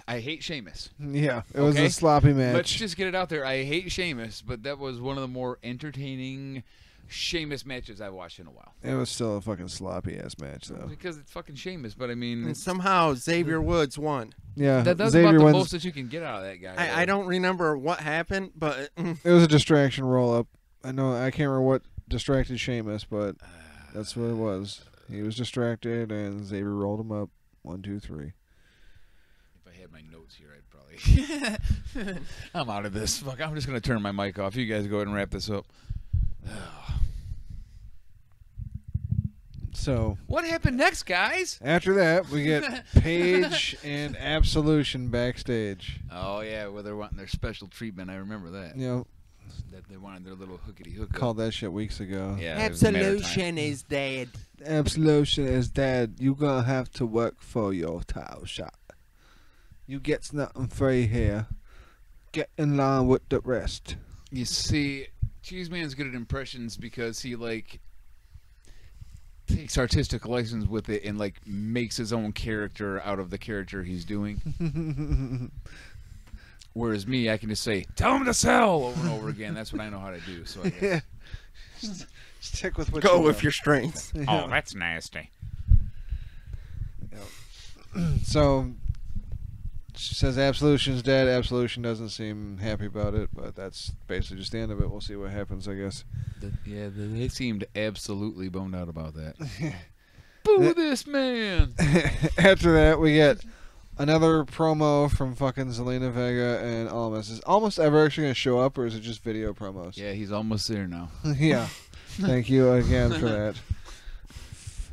I hate Sheamus. Yeah, it was Okay. a sloppy match. Let's just get it out there. I hate Sheamus, but that was one of the more entertaining Sheamus matches I've watched in a while. It was still a fucking sloppy ass match though. Because it's fucking Sheamus, but I mean, And somehow Xavier Woods won. Yeah, that's Xavier about the wins. most that you can get out of that guy. I don't remember what happened, but It was a distraction roll up. I can't remember what distracted Sheamus, but that's what it was. He was distracted, and Xavier rolled him up. 1, 2, 3. If I had my notes here, I'd probably. I'm out of this. Fuck, I'm just gonna turn my mic off. You guys go ahead and wrap this up. So What happened next, guys? after that, we get Paige and Absolution backstage. Oh yeah, where they're wanting their special treatment. I remember that. You know, That they wanted their little hookity hook. called that shit weeks ago. Yeah, it was a matter of time. Absolution is dead. Absolution is dead. You gonna have to work for your title shot. You gets nothing free here. Get in line with the rest. You see, Cheez Man's good at impressions because he like takes artistic license with it and like makes his own character out of the character he's doing. Whereas me, I can just say, "Tell him to sell" over and over again. That's what I know how to do. So I guess. Stick with what Go you with know. your strengths. Oh, that's nasty. So she says Absolution's dead. Absolution doesn't seem happy about it, but that's basically just the end of it. We'll see what happens, I guess. They seemed absolutely bummed out about that. Boo this man! After that, we get another promo from fucking Zelina Vega and Almas. Is Almas ever actually going to show up, or is it just video promos? Yeah, he's almost there now. Yeah. Thank you again for that.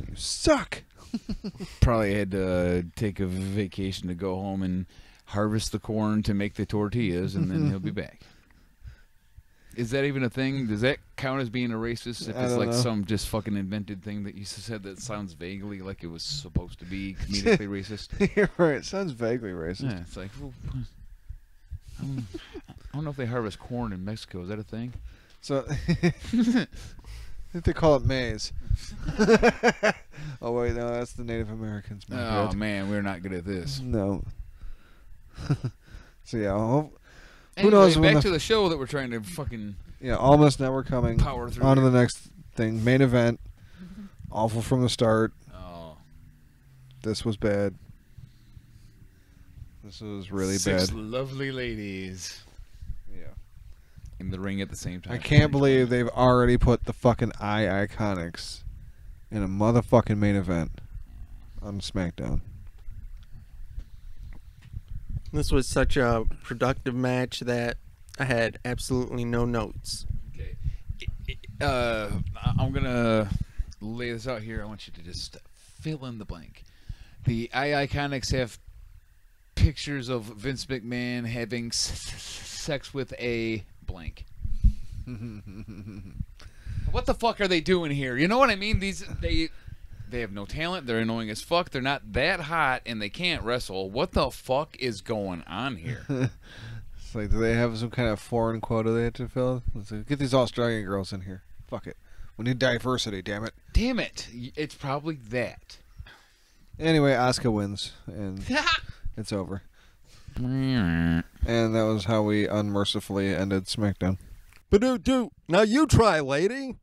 You suck. Probably had to take a vacation to go home and harvest the corn to make the tortillas, and then he'll be back. Is that even a thing? Does that count as being a racist? If I it's don't like know. some just fucking invented thing that you said that sounds vaguely like it was supposed to be comedically racist? You're right. It sounds vaguely racist. Yeah, it's like, well, I don't know if they harvest corn in Mexico. Is that a thing? So, I think they call it maize. Oh, wait, no, that's the Native Americans. My Oh, bad. man, we're not good at this. No. So, yeah, who Anyway, knows when back the- to the show that we're trying to fucking yeah, almost now we're coming power through. on to here. the next thing. Main event. Awful from the start. Oh, This was bad. This was really six bad. lovely ladies Yeah. in the ring at the same time. I can't believe they've already put the fucking Iconics in a motherfucking main event on SmackDown. This was such a productive match that I had absolutely no notes. Okay. I'm gonna lay this out here. I want you to just fill in the blank. The Iconics have pictures of Vince McMahon having sex with a blank. What the fuck are they doing here? You know what I mean? They have no talent. They're annoying as fuck. They're not that hot, and they can't wrestle. What the fuck is going on here? It's like, do they have some kind of foreign quota they have to fill? Let's get these Australian girls in here. Fuck it. We need diversity, damn it. Damn it! It's probably that. Anyway, Asuka wins, and it's over. And that was how we unmercifully ended SmackDown. Ba-do-do. Now you try, lady.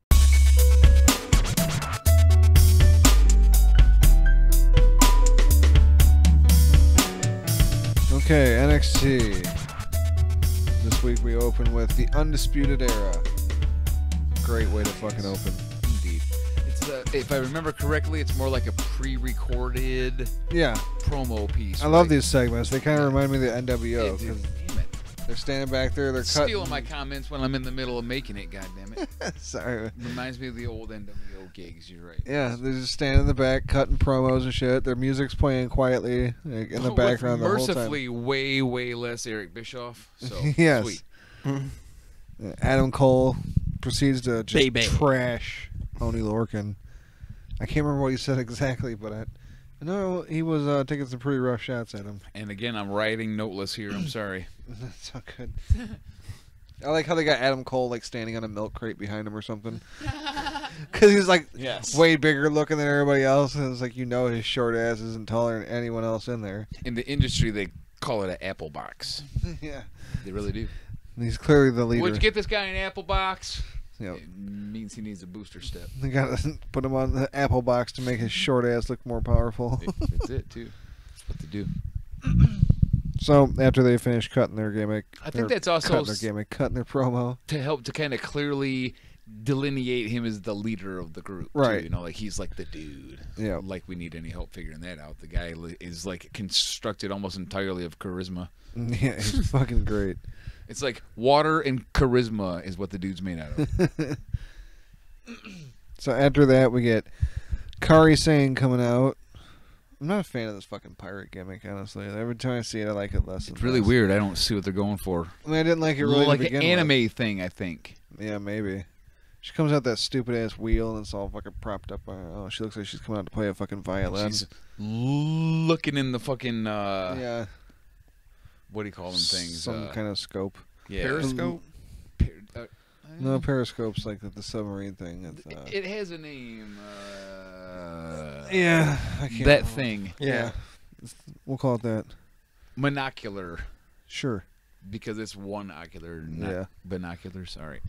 Okay, NXT. This week we open with the Undisputed Era. Great way to fucking open. Indeed. It's if I remember correctly, it's more like a pre-recorded Yeah, promo piece. I love right? these segments. They kind of remind me of the NWO. Yeah, 'Cause dude, damn it. they're standing back there, they're cutting. Stealing my comments when I'm in the middle of making it, goddammit. Sorry. Reminds me of the old NWO gigs, you're right. Yeah, they're just standing in the back, cutting promos and shit. Their music's playing quietly like, in the With background the whole time. mercifully way, way less Eric Bischoff. So, Yes. sweet. Adam Cole proceeds to just Baby. trash Oney Lorcan. I can't remember what he said exactly, but I know he was taking some pretty rough shots at him. And again, I'm writing noteless here. I'm sorry. That's so good. I like how they got Adam Cole like standing on a milk crate behind him or something. Because he's like Yes. way bigger looking than everybody else, and it's like his short ass isn't taller than anyone else in there. In the industry, they call it an apple box. Yeah, They really do. and he's clearly the leader. Would you get this guy an apple box? Yep. It means he needs a booster step. They gotta put him on the apple box to make his short ass look more powerful. That's it, too. That's what they do. So after they finish cutting their gimmick, I think or that's also cutting their gimmick, cutting their promo. to help to kind of clearly delineate him as the leader of the group. too. Right. You know, like he's like the dude. Yeah. Like we need any help figuring that out. The guy is like constructed almost entirely of charisma. Yeah, he's fucking great. It's like water and charisma is what the dude's made out of. So after that, we get Kari Sane coming out. I'm not a fan of this fucking pirate gimmick, honestly. Every time I see it, I like it less. It's really weird. I don't see what they're going for. I mean, I didn't like it really like to an begin anime with. thing, I think. Yeah, maybe. She comes out that stupid ass wheel and it's all fucking propped up. Oh, she looks like she's coming out to play a fucking violin. She's looking in the fucking yeah. What do you call them things? Some kind of scope. Yeah. Periscope? No, periscope's like the submarine thing. It's, it has a name. yeah, I can't that remember. thing. Yeah. We'll call it that. Monocular. Sure. Because it's one ocular, not binoculars. All right.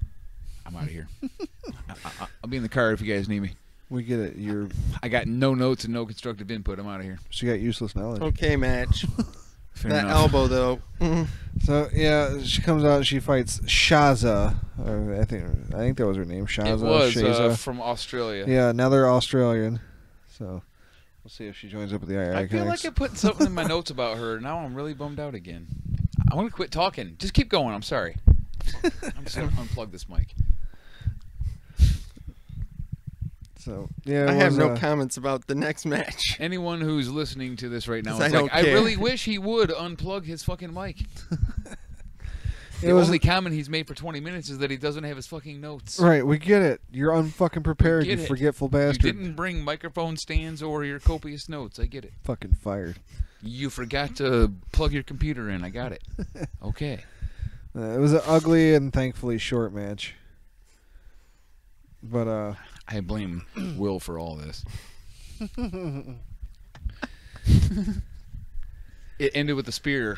I'm out of here. I'll be in the car if you guys need me. We get it. I got no notes and no constructive input. I'm out of here. She got useless knowledge. Okay, match. Fair That enough. elbow, though. So yeah, she comes out and she fights Shaza. Or I think that was her name. Shaza. It was Shaza. from Australia. Yeah, now they're Australian. So we'll see if she joins up with the Iconics. I feel like I put something in my notes about her. Now I'm really bummed out again. I'm going to quit talking. Just keep going. I'm sorry. I'm just going to unplug this mic. So yeah, I have no comments about the next match. Anyone who's listening to this right now 'Cause is I like, don't I care. really wish he would unplug his fucking mic. The It was only comment he's made for 20 minutes is that he doesn't have his fucking notes. right. We get it. You're unfucking prepared. We You get it. forgetful You bastard. didn't bring microphone stands or your copious notes. I get it. Fucking fired. You forgot to plug your computer in. I got it. Okay. It was an ugly and thankfully short match. But I blame Will for all this. It ended with a spear,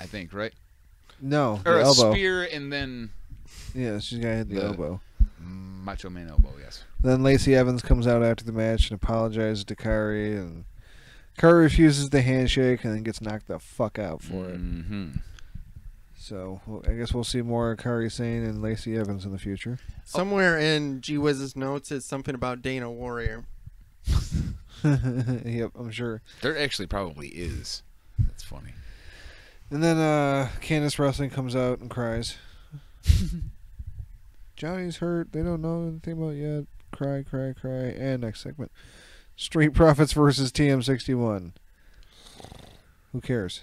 I think, right? no, Or the a elbow. spear and then Yeah, she's got hit the elbow. Macho Man elbow, yes. Then Lacey Evans comes out after the match and apologizes to Kyrie, and Kyrie refuses the handshake and then gets knocked the fuck out for it. Mm-hmm. So I guess we'll see more Kyrie Sane and Lacey Evans in the future. Somewhere in G Wiz's notes is something about Dana Warrior. Yep, I'm sure. There actually probably is. That's funny. And then Candice Wrestling comes out and cries. Johnny's hurt. They don't know anything about it yet. Cry, cry, cry. And next segment. Street Profits versus TM61. Who cares?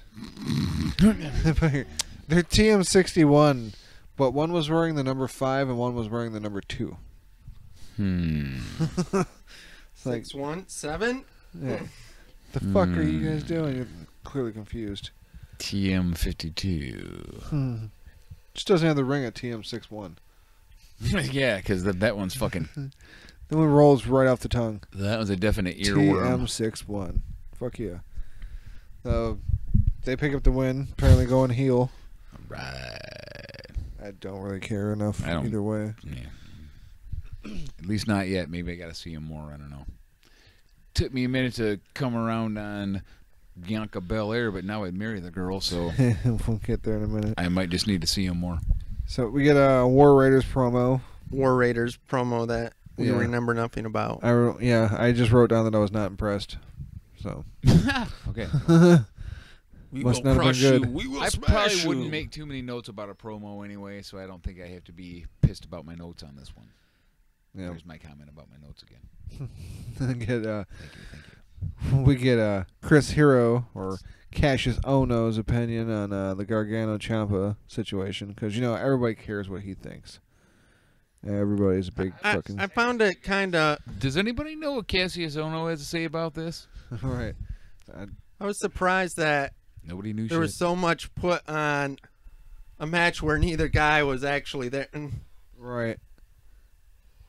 They're TM61, but one was wearing the number 5 and one was wearing the number 2. It's like, 617? yeah. The fuck are you guys doing? You're clearly confused. TM52. Just doesn't have the ring at TM61. Yeah, because that one's fucking... That one rolls right off the tongue. That was a definite earworm. TM61. Fuck yeah. They pick up the win, apparently going heel. Right. I don't really care enough I don't- either way. Yeah. At least not yet. Maybe I got to see him more. I don't know. Took me a minute to come around on Bianca Belair, but now I'd marry the girl, so We'll get there in a minute. I might just need to see him more. So we get a War Raiders promo. War Raiders promo that we Yeah. remember nothing about. I just wrote down that I was not impressed. So Okay. We Must will not have been crush good. you. We will I smash probably you. wouldn't make too many notes about a promo anyway, so I don't think I have to be pissed about my notes on this one. yeah, There's my comment about my notes again. get Thank you. we get Chris Hero or Cassius Ohno's opinion on the Gargano Ciampa situation because everybody cares what he thinks. Everybody's a big fucking I found it kind of... Does anybody know what Cassius Ohno has to say about this? right. I was surprised that Nobody knew there shit. was so much put on a match where neither guy was actually there. Right.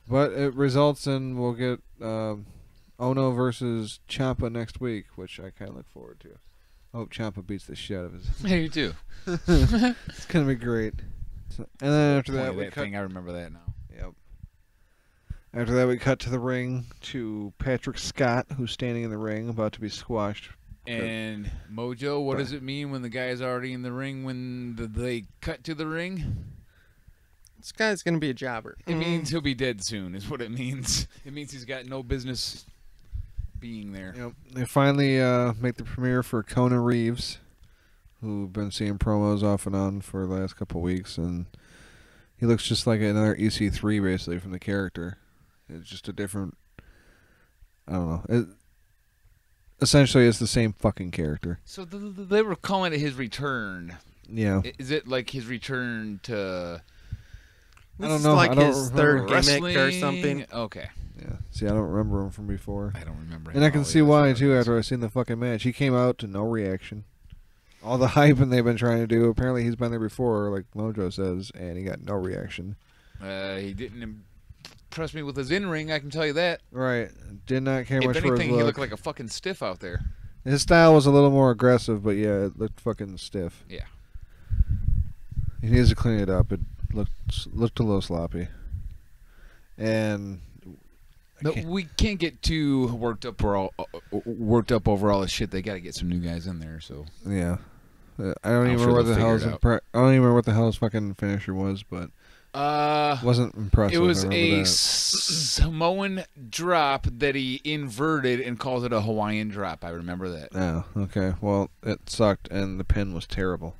But it results in we'll get Ono versus Ciampa next week, which I kind of look forward to. I hope Ciampa beats the shit out of his. Hey, you too. It's gonna be great. And then after that, Boy, we that cut. thing, I remember that now. Yep. After that, we cut to the ring to Patrick Scott, who's standing in the ring, about to be squashed. And Mojo, what does it mean when the guy is already in the ring when they cut to the ring? This guy's going to be a jobber. It means he'll be dead soon, is what it means. It means he's got no business being there. Yep. They finally make the premiere for Kona Reeves, who've been seeing promos off and on for the last couple of weeks, and he looks just like another EC3 basically from the character. It's just a different. I don't know. Essentially, it's the same fucking character. So they were calling it his return. Yeah. Is it like his return to This don't is know. like I don't his remember. third gimmick or Wrestling- something. Okay. Yeah. See, I don't remember him from before. I don't remember. And I can see why too after I seen the fucking match. He came out to no reaction. All the hype and they've been trying to do. Apparently he's been there before, like Mojo says, and he got no reaction. He didn't impress me with his in-ring, I can tell you that. Right. Did not care much If for his anything, he look. looked like a fucking stiff out there. His style was a little more aggressive, but yeah, it looked fucking stiff. Yeah. He needs to clean it up. It looked a little sloppy. And No, we can't get too worked up over all this shit. They got to get some new guys in there. So yeah, I don't even sure remember what they'll the hell's figure it I don't even remember what the hell's fucking finisher was, but wasn't impressive. it was I remember a that. Samoan drop that he inverted and calls it a Hawaiian drop. I remember that. Oh, okay. Well, it sucked, and the pin was terrible.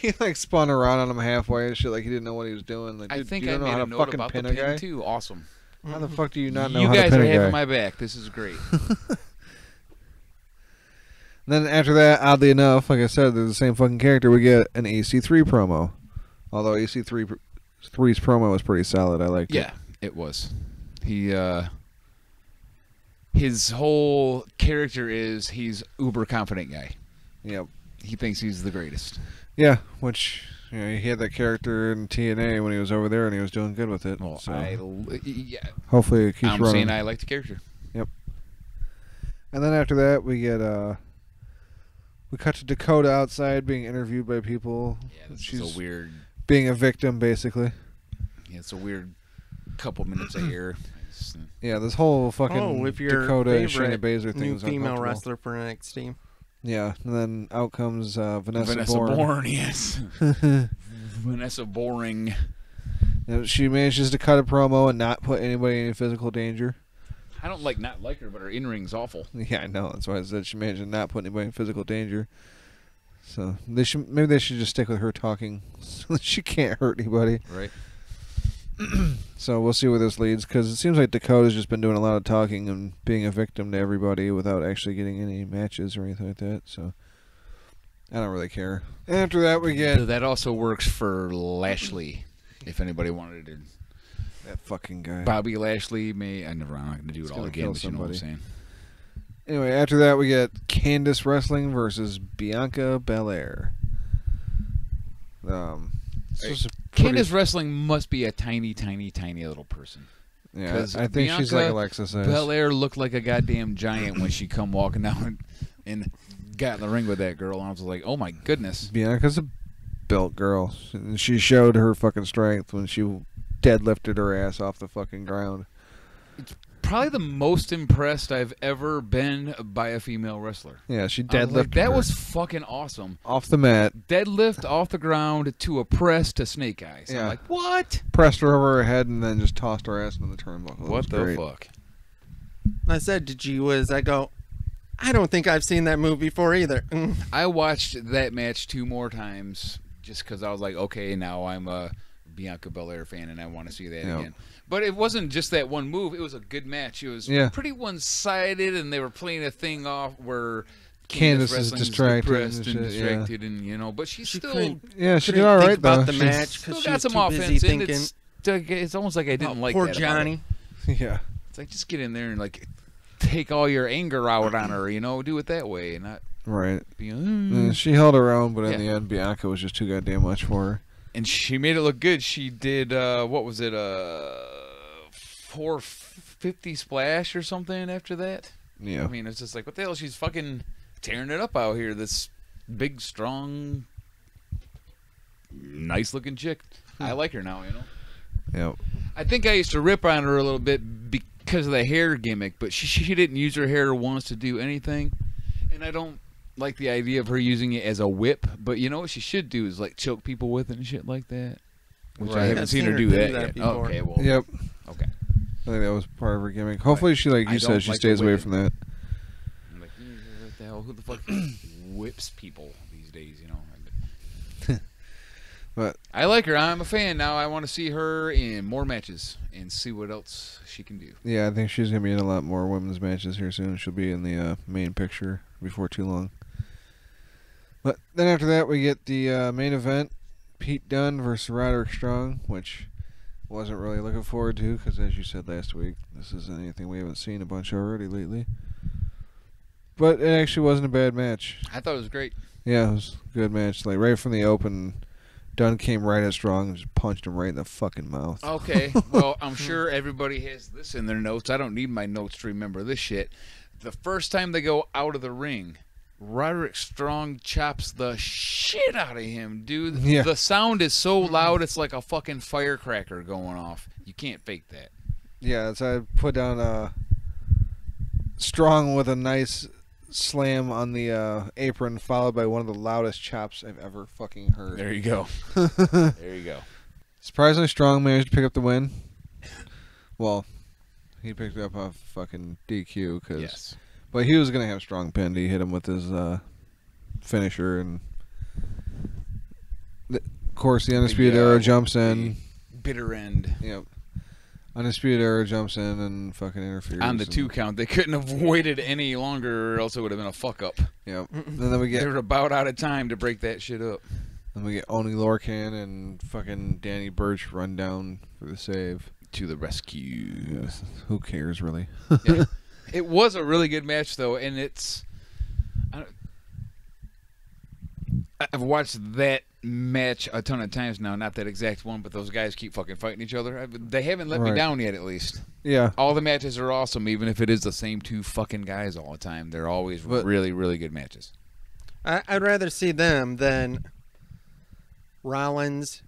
He like spun around on him halfway and shit, like he didn't know what he was doing. Like, I dude, think you I don't know made how a to note fucking about the pin a pin guy. too. Awesome. How the fuck do you not know You how guys to are pin a having guy? my back. This is great. Then after that, oddly enough, like I said, they're the same fucking character. We get an AC3 promo. Although AC3's promo was pretty solid. I liked it. Yeah, it was. His whole character is he's uber confident guy. Yep. He thinks he's the greatest. Yeah, which he had that character in TNA when he was over there, and he was doing good with it. Well, so yeah. hopefully it keeps I'm running. saying I like the character. Yep. And then after that, we get we cut to Dakota outside being interviewed by people. Yeah, this She's is a weird. being a victim, basically. Yeah, it's a weird couple minutes of here. Yeah, this whole fucking With your Dakota and Shayna favorite Baszler thing new was female uncomfortable. wrestler for NXT. Yeah, and then out comes Vanessa Bourne, Bourne. yes. Vanessa Boring. She manages to cut a promo and not put anybody in physical danger. I don't not like her, but her in-ring's awful. Yeah, I know. That's why I said she managed to not put anybody in physical danger. So maybe they should just stick with her talking so that she can't hurt anybody. Right. So we'll see where this leads, because it seems like Dakota's just been doing a lot of talking and being a victim to everybody without actually getting any matches or anything like that. So I don't really care. After that, we get That also works for Lashley, if anybody wanted to. that fucking guy. Bobby Lashley I'm not going to do it all gonna again, kill but you know what I'm somebody. saying. Anyway, after that, we get Candice wrestling versus Bianca Belair. It's just a pretty- Candice wrestling must be a tiny, tiny, tiny little person. Yeah, 'Cause I think she's like Bianca Alexa says. Belair looked like a goddamn giant when she come walking down and got in the ring with that girl, and I was like, oh my goodness. Bianca's a built girl. And she showed her fucking strength when she deadlifted her ass off the fucking ground. Probably the most impressed I've ever been by a female wrestler. Yeah, she I was deadlifted like, that her was fucking awesome. off the mat, Deadlift off the ground to a press to snake eyes. Yeah. I'm like, what? pressed her over her head, and then just tossed her ass into the turnbuckle. It was What the great. fuck? I said to G Whiz, I go, I don't think I've seen that move before either. I watched that match 2 more times just because I was like, okay, now I'm a Bianca Belair fan and I want to see that Yeah. again. But it wasn't just that one move. It was a good match. It was Yeah. pretty one-sided, and they were playing a thing off where Candice is wrestling's distracted depressed and and shit, yeah. distracted, and you know, but she's She still couldn't- Yeah, she did Couldn't all think right though. about the She's- match still because she got was some too busy offense in. thinking It's almost like I didn't like poor that about Johnny. it. Yeah, It's like just get in there and like take all your anger out on her, you know, do it that way, and not right. be. She held her own, but in Yeah. the end, Bianca was just too goddamn much for her. And she made it look good. She did what was it, 450 splash or something after that. Yeah, I mean, it's just like, what the hell? She's fucking tearing it up out here. This big, strong, nice-looking chick. I like her now, you know. yeah. I think I used to rip on her a little bit because of the hair gimmick, but she didn't use her hair once to do anything, and I don't like the idea of her using it as a whip. But you know what she should do is like choke people with it and shit like that, which I Right. haven't I've seen seen her her do do that that yet. before. Okay, well, Yep. okay. I think that was part of her gimmick. Hopefully, she, like I you don't said, she like stays the way away that- from that. I'm like, what the hell? Who the fuck whips people these days? You know. But I like her. I'm a fan now. I want to see her in more matches and see what else she can do. yeah, I think she's gonna be in a lot more women's matches here soon. She'll be in the main picture before too long. But then after that, we get the main event: Pete Dunne versus Roderick Strong, which wasn't really looking forward to because, as you said last week, this isn't anything we haven't seen a bunch already lately. But it actually wasn't a bad match. I thought it was great. Yeah, it was a good match. Like right from the open, Dunn came right at Strong and just punched him right in the fucking mouth. Okay, well, I'm sure everybody has this in their notes. I don't need my notes to remember this shit. The first time they go out of the ring, Roderick Strong chops the shit out of him, dude. Yeah. The sound is so loud, it's like a fucking firecracker going off. You can't fake that. Yeah, so I put down Strong with a nice slam on the apron, followed by one of the loudest chops I've ever fucking heard. There you go. There you go. Surprisingly, Strong managed to pick up the win. Well, he picked it up off fucking DQ, cause, Yes. but he was gonna have Strong pinned. He hit him with his finisher, and of course the Undisputed Era jumps in. Bitter end. Yep. Undisputed Era jumps in and fucking interferes. On the 2 count. They couldn't have waited any longer or else it would have been a fuck up. Yep. And then we They get were about out of time to break that shit up. Oni Lorcan and fucking Danny Burch run down for the save. To the rescue. Yes. Who cares, really? Yeah. It was a really good match, though, and I've watched that match a ton of times now. Not that exact one, but those guys keep fucking fighting each other. They haven't let me Right. down yet, at least. Yeah. All the matches are awesome, even if it is the same 2 fucking guys all the time. They're always really, really good matches. I'd rather see them than Rollins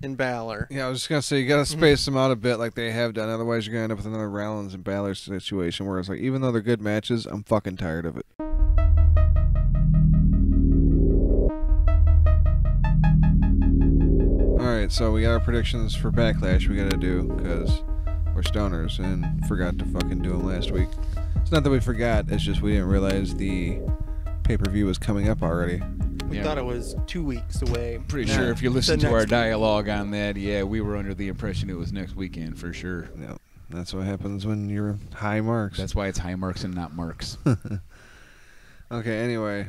and Balor. Yeah, I was just gonna say you gotta space them out a bit, like they have done. Otherwise, you're gonna end up with another Rollins and Balor situation where it's like, even though they're good matches, I'm fucking tired of it. All right, so we got our predictions for Backlash. We gotta do because we're stoners and forgot to fucking do them last week. It's not that we forgot; it's just we didn't realize the pay-per-view was coming up already. We thought it was 2 weeks away. Pretty No, sure if you listen the to our next week. dialogue on that, yeah, we were under the impression it was next weekend for sure. Yeah, that's what happens when you're high marks. That's why it's high marks and not marks. Okay, anyway,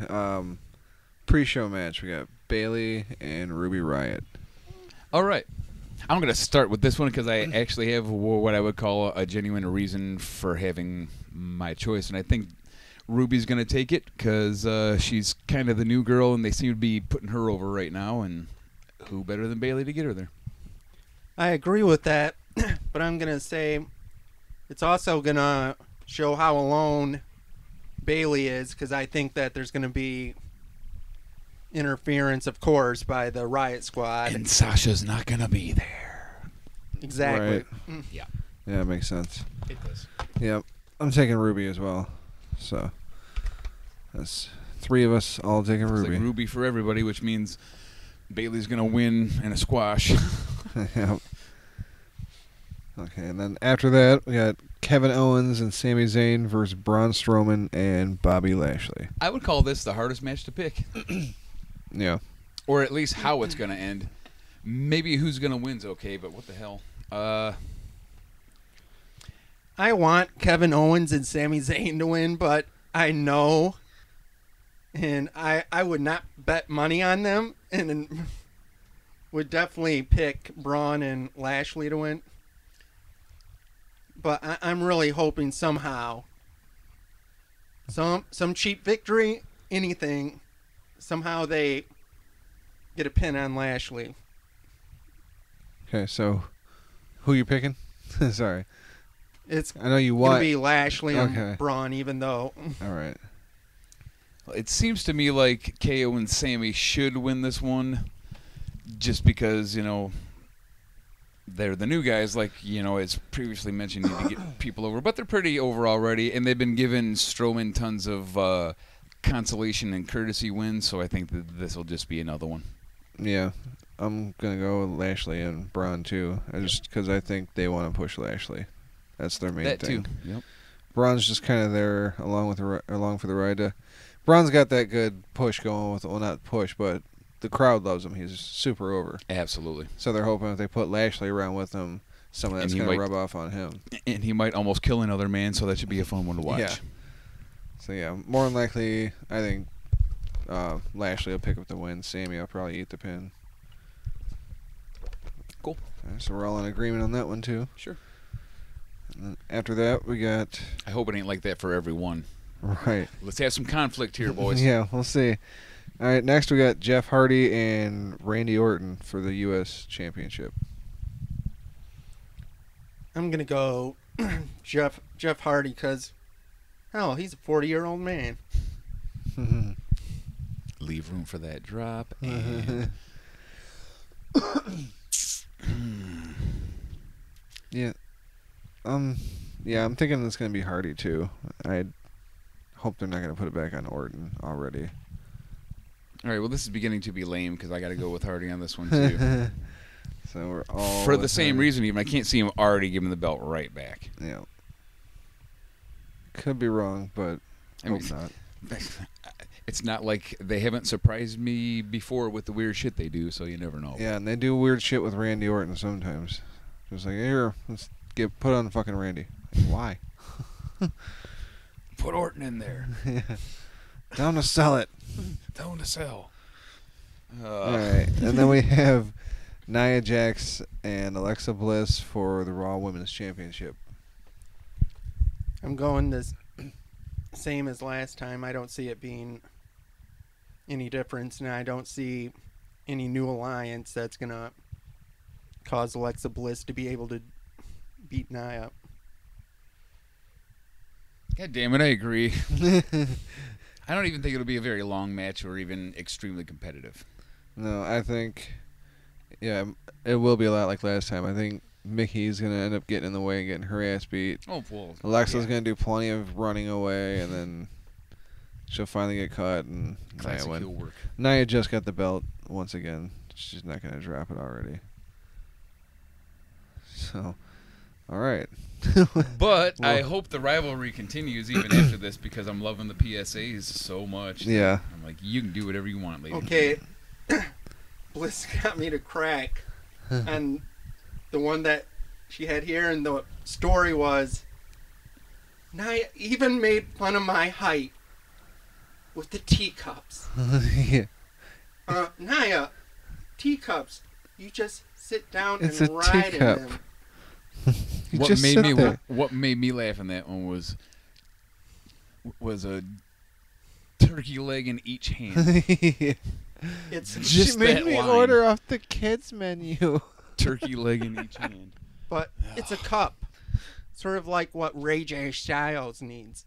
pre-show match. We got Bailey and Ruby Riott. All right. I'm going to start with this one because I actually have what I would call a genuine reason for having my choice. And I think Ruby's going to take it because she's kind of the new girl and they seem to be putting her over right now. And who better than Bailey to get her there? I agree with that, but I'm going to say it's also going to show how alone Bailey is because I think that there's going to be interference, of course, by the Riot Squad. And Sasha's not going to be there. Exactly. Right. Yeah. Yeah, makes sense. It does. Yep, I'm taking Ruby as well. So that's 3 of us all taking It's Ruby. like Ruby for everybody, which means Bailey's going to win in a squash. Yep. Okay, and then after that, we got Kevin Owens and Sami Zayn versus Braun Strowman and Bobby Lashley. I would call this the hardest match to pick. Yeah. Or at least how it's going to end. Maybe who's going to win's okay, but what the hell? I want Kevin Owens and Sami Zayn to win, but I know, and I would not bet money on them, and would definitely pick Braun and Lashley to win. But I'm really hoping somehow, some cheap victory, anything, somehow they get a pin on Lashley. Okay, so who you picking? Sorry. It's I know you going want. to be Lashley Okay. and Braun, even though... All right. It seems to me like KO and Sammy should win this one just because, you know, they're the new guys, like, you know, as previously mentioned, need to get people over. But they're pretty over already, and they've been giving Strowman tons of consolation and courtesy wins, so I think that this will just be another one. Yeah, I'm going to go with Lashley and Braun, too. Because I think they want to push Lashley. That's their main That thing. too. Yep. Braun's just kind of there along for the ride. Braun's got that good push going with, well, not push, but the crowd loves him. He's super over. Absolutely. So they're hoping if they put Lashley around with him, some of that's And he going to might- rub off on him. And he might almost kill another man, so that should be a fun one to watch. Yeah. So yeah, more than likely, I think Lashley will pick up the win. Sammy will probably eat the pin. Cool. So we're all in agreement on that one too. Sure. And then after that, we got I hope it ain't like that for everyone. right. Let's have some conflict here, boys. Yeah, we'll see. All right, next we got Jeff Hardy and Randy Orton for the U.S. Championship. I'm gonna go Jeff Hardy because, hell, he's a 40-year-old man. Leave room for that drop. And Yeah. Yeah, I'm thinking it's gonna be Hardy too. I hope they're not gonna put it back on Orton already. all right, well, this is beginning to be lame because I got to go with Hardy on this one too. So we're all For the with same Hardy. reason, even I can't see him already giving the belt right back. Yeah. Could be wrong, but I hope mean, not. it's not like they haven't surprised me before with the weird shit they do, so you never know. Yeah, and they do weird shit with Randy Orton sometimes. Just like, here, let's put on fucking Randy. Why? Put Orton in there. Yeah. Down to sell it. Tell him to sell. All right, and then we have Nia Jax and Alexa Bliss for the Raw Women's Championship. I'm going this same as last time. I don't see it being any difference, and I don't see any new alliance that's gonna cause Alexa Bliss to be able to beat Nia. God damn it, I agree. I don't even think it'll be a very long match or even extremely competitive. No, I think, yeah, it will be a lot like last time. I think Mickey's going to end up getting in the way and getting her ass beat. Oh, well. Alexa's going to do plenty of running away, and then she'll finally get caught, and Nia Classic win. heel work. Nia just got the belt once again. She's not going to drop it already. So, all right. But Well- I hope the rivalry continues even after this because I'm loving the PSAs so much. Yeah. I'm like, you can do whatever you want, lady. Okay, Bliss got me to crack, and the one that she had here, and the story was, Nia even made fun of my height with the teacups. Yeah. Nia, teacups. You just sit down It's and a ride teacup. in them. You What just made sit me there. what made me laugh in that one was a turkey leg in each hand. It's Just she made that me line. order off the kids menu. Turkey leg in each hand. but it's a cup, sort of like what Ray J Styles needs,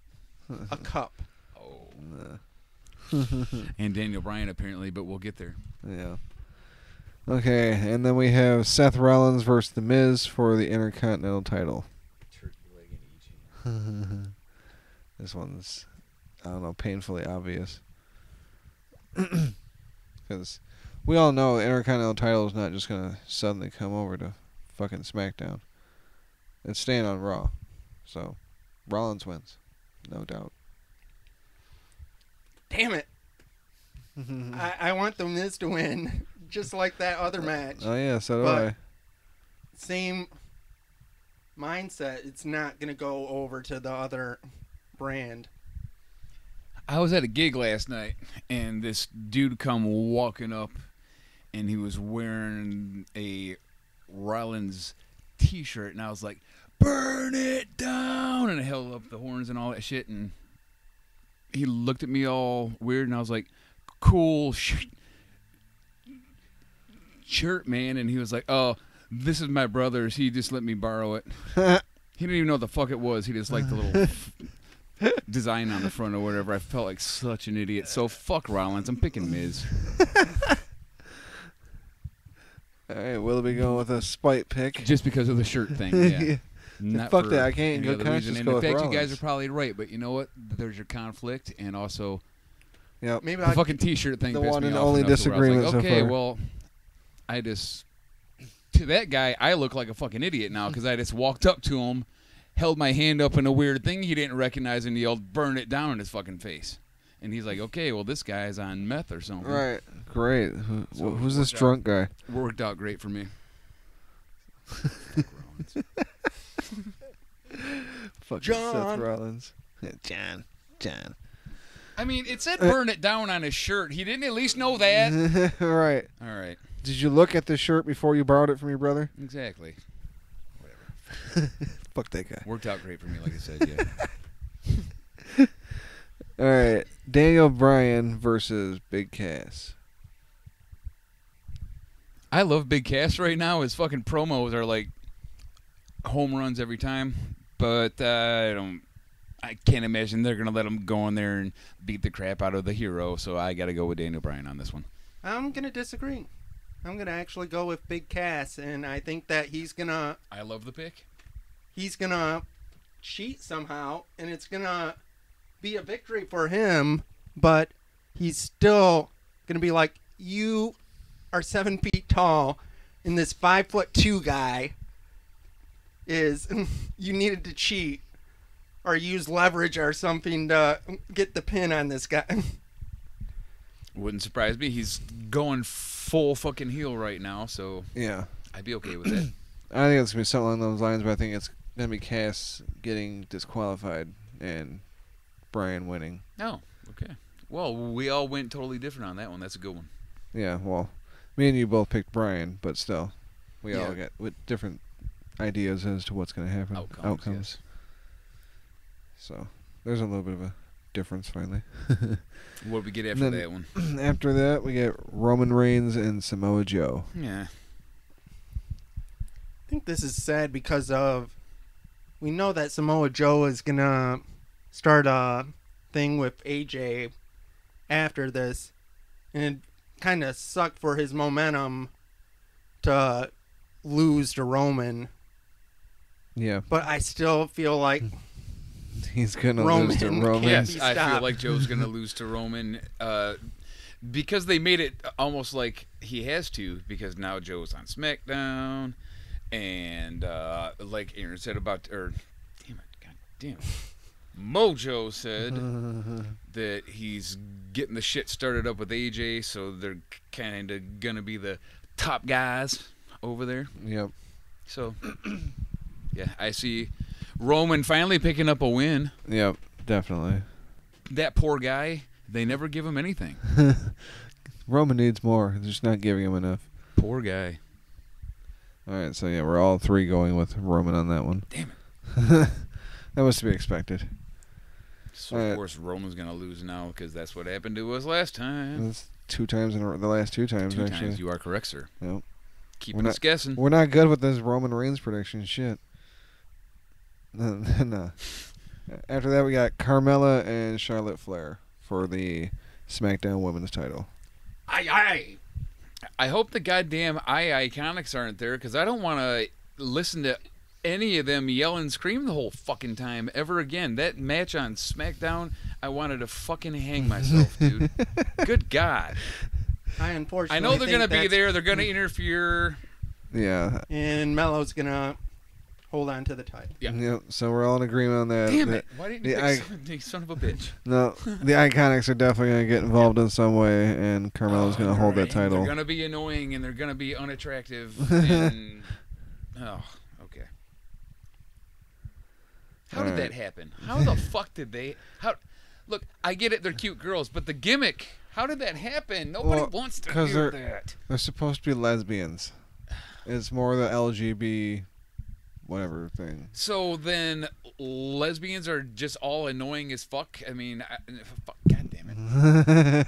a cup. Oh. And Daniel Bryan apparently, but we'll get there. Yeah. Okay, and then we have Seth Rollins versus The Miz for the Intercontinental title. Turkey leg in each hand. This one's, I don't know, painfully obvious. Because we all know the Intercontinental title is not just going to suddenly come over to fucking SmackDown. It's staying on Raw. So, Rollins wins. No doubt. Damn it! I want the Miz to win, just like that other match. Oh, yeah, so do But- I. Same mindset. It's not gonna go over to the other brand. I was at a gig last night, and this dude come walking up, and he was wearing a Rollins T-shirt, and I was like, "Burn it down!" And I held up the horns and all that shit, and he looked at me all weird, and I was like, "Cool shirt, man." And he was like, "Oh, this is my brother's. He just let me borrow it." He didn't even know what the fuck it was. He just liked the little design on the front or whatever. I felt like such an idiot. So fuck Rollins. I'm picking Miz. All right, we'll be going with a spite pick. Just because of the shirt thing. Yeah. Not Fuck for that, I can't any go other conscious reason. And go in with fact, you guys Rollins. are probably right. But you know what? There's your conflict, and also Yep. Maybe the I fucking T-shirt thing. The pissed one me and off only enough to where I was disagreement like, so okay, far. well, I just to that guy, I look like a fucking idiot now because I just walked up to him, held my hand up in a weird thing he didn't recognize, and yelled, "Burn it down" in his fucking face. And he's like, "Okay, well, this guy's on meth or something." Right. Great. So Who's this worked out. drunk guy? Worked out great for me. Fucking John. Seth Rollins. Yeah, John. I mean, it said "burn it down" on his shirt. He didn't at least know that. Right. All right. Did you look at the shirt before you borrowed it from your brother? Exactly. Whatever. Fuck that guy. Worked out great for me, like I said, yeah. All right, Daniel Bryan versus Big Cass. I love Big Cass right now. His fucking promos are like home runs every time, but I can't imagine they're gonna let him go in there and beat the crap out of the hero. So I got to go with Daniel Bryan on this one. I'm gonna disagree. I'm gonna actually go with Big Cass, and I think that he's gonna. I love the pick. He's gonna cheat somehow, and it's gonna be a victory for him. But he's still gonna be like, you are 7 feet tall, and this 5'2" guy is. You needed to cheat or use leverage or something to get the pin on this guy. Wouldn't surprise me. He's going full fucking heel right now, so Yeah. I'd be okay with that. I think it's going to be something along those lines, but I think it's going to be Cass getting disqualified and Bryan winning. Oh, okay. Well, we all went totally different on that one. That's a good one. Yeah, well, me and you both picked Bryan, but still, we all Yeah. get with different ideas as to what's going to happen. Outcomes. Yes. So, there's a little bit of a difference finally. What did we get after Then- that one? After that, we get Roman Reigns and Samoa Joe. Yeah. I think this is sad because of we know that Samoa Joe is gonna start a thing with AJ after this, and it kind of sucked for his momentum to lose to Roman. Yeah, But I still feel like he's going to lose to Roman Roman. can't Yes, be I feel stopped. like Joe's going to lose to Roman because they made it almost like he has to, because now Joe's on SmackDown, and like Aaron said about, or damn it, god damn it, Mojo said that he's getting the shit started up with AJ, so they're kind of going to be the top guys over there. Yep. So, yeah, I see Roman finally picking up a win. Yep, definitely. That poor guy, they never give him anything. Roman needs more. They're just not giving him enough. Poor guy. All right, so yeah, we're all three going with Roman on that one. Damn it. That was to be expected. So, of course, Roman's going to lose now because that's what happened to us last time. That's 2 times in a row. The last 2 times, Two actually. times. You are correct, sir. Yep. Keeping us guessing. We're not good with this Roman Reigns prediction. Shit. No. After that, we got Carmella and Charlotte Flair for the SmackDown Women's title. I hope the goddamn Iconics aren't there because I don't want to listen to any of them yell and scream the whole fucking time ever again. That match on SmackDown, I wanted to fucking hang myself, dude. Good God. I unfortunately I know they're going to think be that's- there. They're going to interfere. Yeah. and Melo's gonna hold on to the title. Yeah. Yep. So we're all in agreement on that. Damn it. Why didn't you the pick you son of a bitch? No, the Iconics are definitely going to get involved in some way, and Carmella's going to hold that title. They're going to be annoying, and they're going to be unattractive. And, oh, okay. How did that happen? How the fuck did they... Look, I get it, they're cute girls, but the gimmick, how did that happen? Nobody wants to hear that. They're supposed to be lesbians. It's more the LGB whatever thing. So then lesbians are just all annoying as fuck? I mean, fuck, God damn it.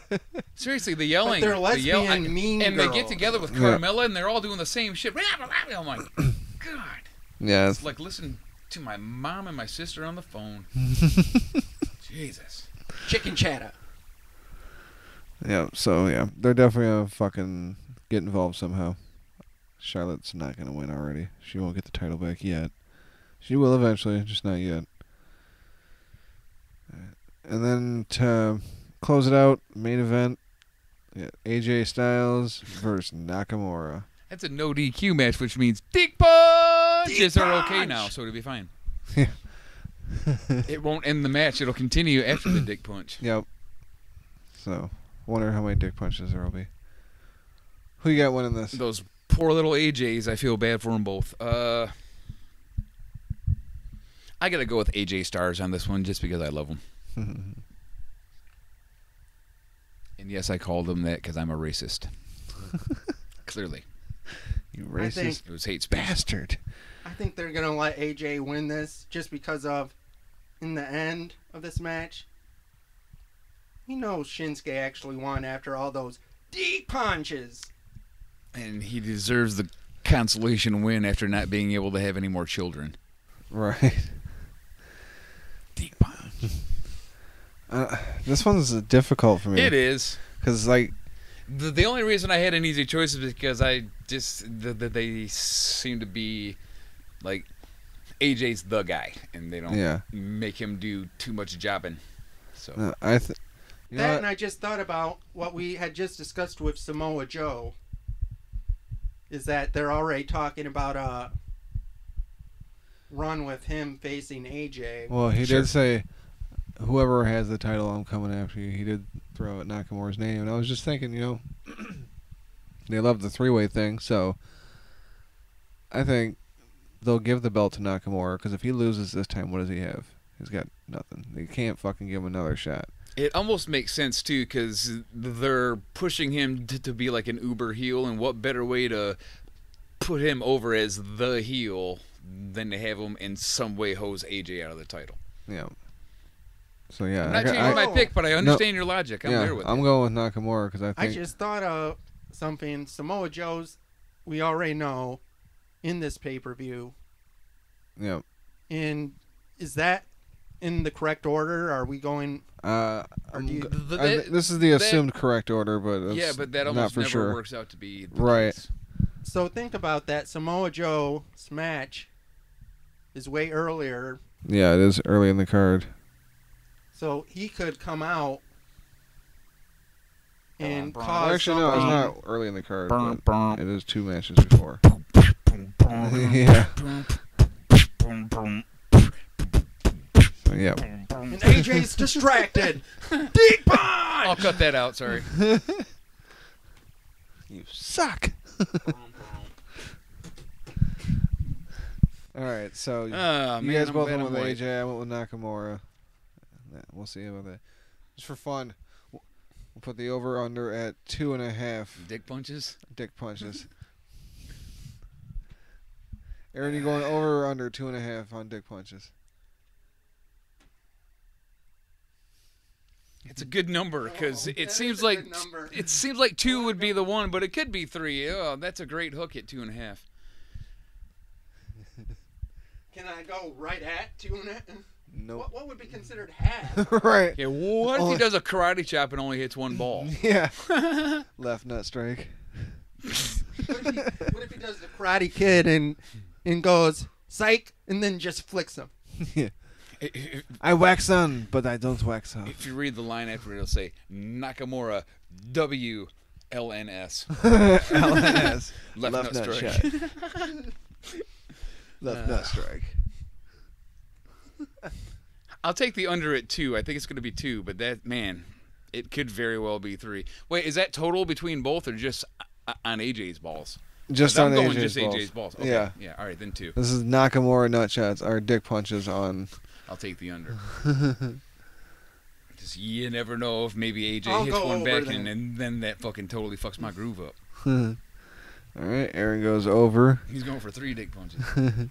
Seriously, the yelling. But they're the yell- lesbian mean And they girls. get together with Carmella, and they're all doing the same shit. I'm like, God. Yeah. It's like, listen to my mom and my sister on the phone. Jesus. Chicken chatter. Yeah, so yeah, they're definitely gonna fucking get involved somehow. Charlotte's not gonna win already. She won't get the title back yet. She will eventually, just not yet. And then to close it out, main event, AJ Styles versus Nakamura. That's a no DQ match, which means dick punches are okay now, so it'll be fine. Yeah. It won't end the match. It'll continue after the dick punch. Yep. So, wonder how many dick punches there will be. Who you got winning this? Those poor little AJs, I feel bad for them both. I got to go with AJ Styles on this one just because I love them. And yes, I called them that because I'm a racist. Clearly. You I think- racist It was hate speech. bastard. I think they're gonna let AJ win this just because of, in the end of this match, he knows Shinsuke actually won after all those deep punches. And he deserves the consolation win after not being able to have any more children. Right. Deep punch. This one's difficult for me. It is. Because, like, The only reason I had an easy choice is because I just they seem to be like AJ's the guy, and they don't make him do too much jobbing. So you know That what? and I just thought about what we had just discussed with Samoa Joe. Is that they're already talking about a run with him facing AJ. Well, he did say, whoever has the title, I'm coming after you. He did throw out Nakamura's name, and I was just thinking, they love the three-way thing, so I think they'll give the belt to Nakamura, because if he loses this time, what does he have? He's got nothing. They can't fucking give him another shot. it almost makes sense too, because they're pushing him to be like an uber heel, and what better way to put him over as the heel than to have him in some way hose AJ out of the title. Yeah. So, yeah. I'm not changing my pick, but I understand your logic. I'm there with I'm it. going with Nakamura, because I think... I just thought of something. Samoa Joe's, we already know, in this pay-per-view. Yeah. And is that in the correct order? Are we going... this is the assumed correct order, but it's yeah, but that not almost for never sure. works out to be the Right. case. So think about that. Samoa Joe's match is way earlier, Yeah, it is early in the card. so he could come out and cause Actually, no, it's something. not early in the card. But it is 2 matches before. Yeah. So, yeah. And AJ's distracted. Deep punch! I'll cut that out, sorry. You suck. All right, so you Man, guys I'm both glad went I'm with white. AJ. I went with Nakamura. We'll see about that. Just for fun, we'll put the over/under at 2.5 Dick punches? dick punches. Aaron, you going over or under 2.5 on dick punches? It's a good number because that it is seems a like good number. it seems like 2 would be the one, but it could be 3. Oh, that's a great hook at 2.5. Can I go right at 2.5? Nope. What would be considered half? Right. Okay, what if Oh. he does a karate chop and only hits one ball? Yeah. Left nut strike. What if he does the Karate Kid and goes psych and then just flicks him? Yeah. I wax on, but I don't wax off. If you read the line after it, it'll say Nakamura WLNS. LNS. Left nut strike. shot. Left nut strike. I'll take the under at 2. I think it's going to be 2, but that, man, it could very well be 3. Wait, is that total between both or just on AJ's balls? Just 'Cause on I'm going AJ's just balls. AJ's balls. Okay. Yeah. Yeah, all right, then 2. This is Nakamura nut shots, or dick punches on. I'll take the under. Just you never know if maybe AJ I'll hits go one over back then. and then that fucking totally fucks my groove up. All right, Aaron goes over. He's going for 3 dick punches. All right.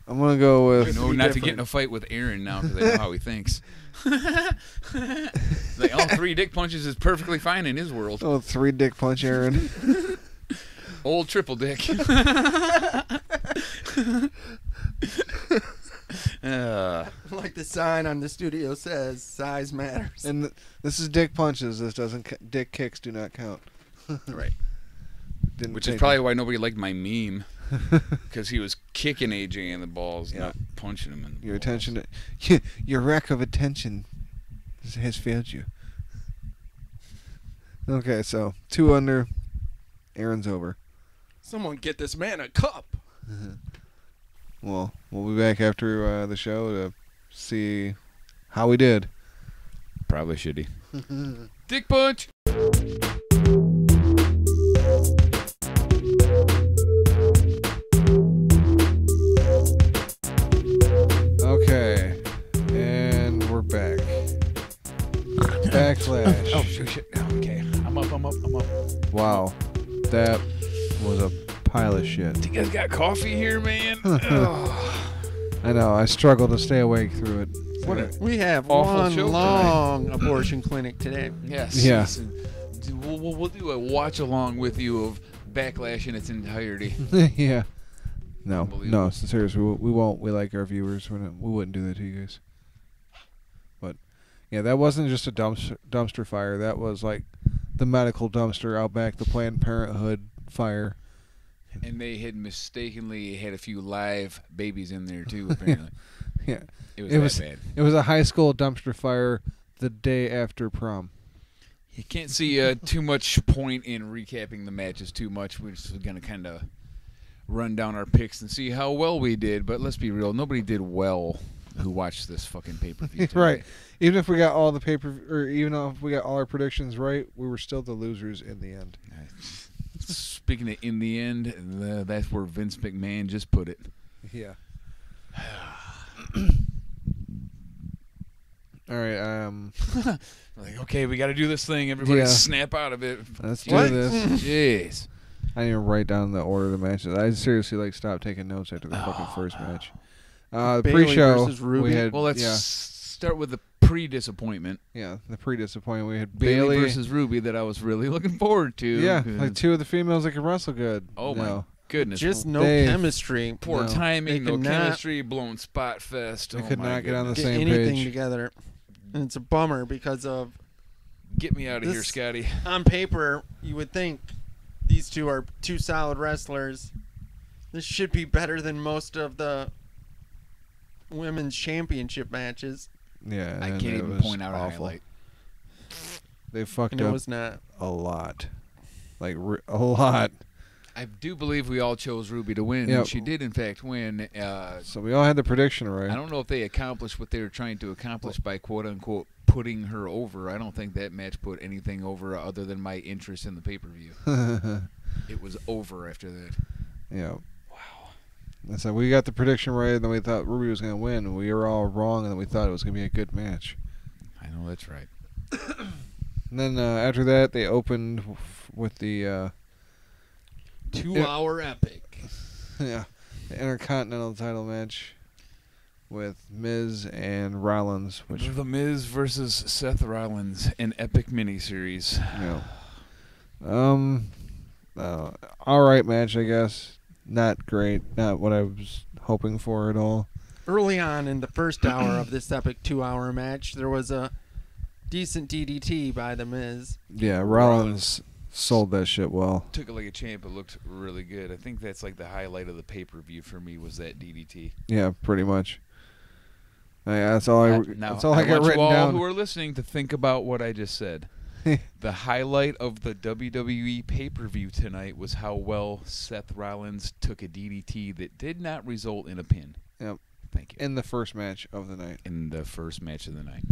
I'm gonna go with. No, not to get in a fight with Aaron now because I know how he thinks. Like, all 3 dick punches is perfectly fine in his world. Oh, 3 dick punch, Aaron. Old triple dick. Like the sign on the studio says, size matters. And this is dick punches. This doesn't. Dick kicks do not count. Right. Didn't Which is take probably why nobody liked my meme. Because he was kicking AJ in the balls, Yeah. not punching him in the your balls. attention. Your lack of attention has failed you. Okay, so 2 under. Aaron's over. Someone get this man a cup. Well, we'll be back after the show to see how we did. Probably shitty. Dick punch! Okay, and we're back. Backlash. Oh, shit. Okay. I'm up. Wow. that was a pile of shit. You guys got coffee here, man? Ugh. I know. I struggled to stay awake through it. What a We have awful one show long abortion clinic today. yes. Yeah. Yes. And we'll do a watch along with you of Backlash in its entirety. Yeah. No, Unbelievable. seriously, we won't. We like our viewers. We wouldn't do that to you guys. But yeah, that wasn't just a dumpster fire. That was like the medical dumpster out back, the Planned Parenthood fire. And they had mistakenly had a few live babies in there too. Apparently, Yeah, it was that bad. It was a high school dumpster fire the day after prom. You can't see too much point in recapping the matches too much. We're just going to kind of run down our picks and see how well we did. But let's be real, nobody did well who watched this fucking pay-per-view today. Right. Even if we got all the even if we got all our predictions right, we were still the losers in the end. Speaking of in the end, that's where Vince McMahon just put it. Yeah. All right. Like, okay, we got to do this thing. Everybody Yeah. snap out of it. Let's do What? this. Jeez. I didn't even write down the order of the matches. I seriously stopped taking notes after the fucking first match. The Bayley pre-show versus Ruby. we had Well, let's start with the pre-disappointment. the pre-disappointment. We had Bayley Bayley versus Ruby that I was really looking forward to. Yeah, 'cause- like two of the females that can wrestle good. Oh, no. my goodness. Just no They- chemistry. Poor No. timing, They no could not chemistry, blown spot fest. They Oh could my not get on the goodness. Get same anything page. together. And it's a bummer because of Get me out of here, This- Scotty. on paper you would think these two are two solid wrestlers. This should be better than most of the women's championship matches. Yeah, I and can't it even was point out a awful. highlight. They fucked And it up was not. a lot, like a lot. I do believe we all chose Ruby to win, Yep. and she did, in fact, win. So we all had the prediction right. I don't know if they accomplished what they were trying to accomplish by quote-unquote putting her over. I don't think that match put anything over other than my interest in the pay-per-view. It was over after that. Yeah. Wow. And so we got the prediction right, and then we thought Ruby was going to win, and we were all wrong, and then we thought it was going to be a good match. I know that's right. And then after that, they opened with the 2-hour epic. the Intercontinental title match with Miz and Rollins, which The Miz versus Seth Rollins, an epic miniseries. all right match, I guess. Not great, not what I was hoping for at all. Early on in the first hour of this epic 2-hour match, there was a decent DDT by The Miz. Yeah, Rollins sold that shit well. Took it like a champ. It looked really good. I think that's like the highlight of the pay-per-view for me was that DDT. Yeah, pretty much. Yeah, that's all I Now, got want written you all down. who are listening to think about what I just said. The highlight of the WWE pay-per-view tonight was how well Seth Rollins took a DDT that did not result in a pin. Yep. Thank you. In the first match of the night. In the first match of the night.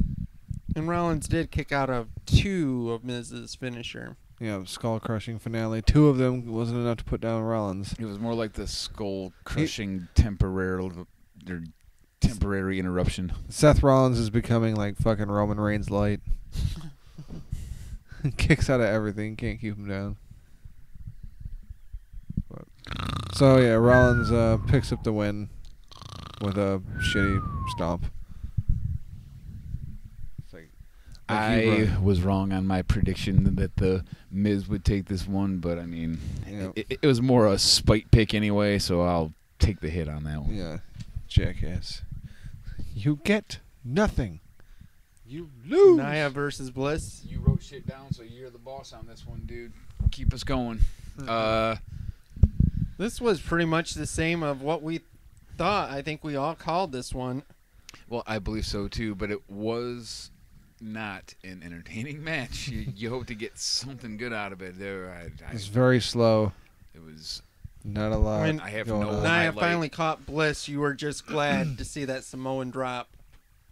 And Rollins did kick out of 2 of Miz's finisher. Yeah, skull crushing finale. 2 of them wasn't enough to put down Rollins. It was more like the skull-crushing temporary interruption. Seth Rollins is becoming like fucking Roman Reigns light. Kicks out of everything, can't keep him down. But, so yeah, Rollins picks up the win with a shitty stomp. It's like he I was wrong on my prediction that the Miz would take this one, but I mean, Yeah. it was more a spite pick anyway, so I'll take the hit on that one. Yeah, jackass. You get nothing. You lose. Nia versus Bliss. You wrote shit down, so you're the boss on this one, dude. Keep us going. This was pretty much the same of what we thought. I think we all called this one. Well, I believe so too, but it was not an entertaining match. You hope to get something good out of it. It's very slow. It was. Not a lot. I mean, I have going no on. Nia highlight. finally caught Bliss. You were just glad to see that Samoan drop.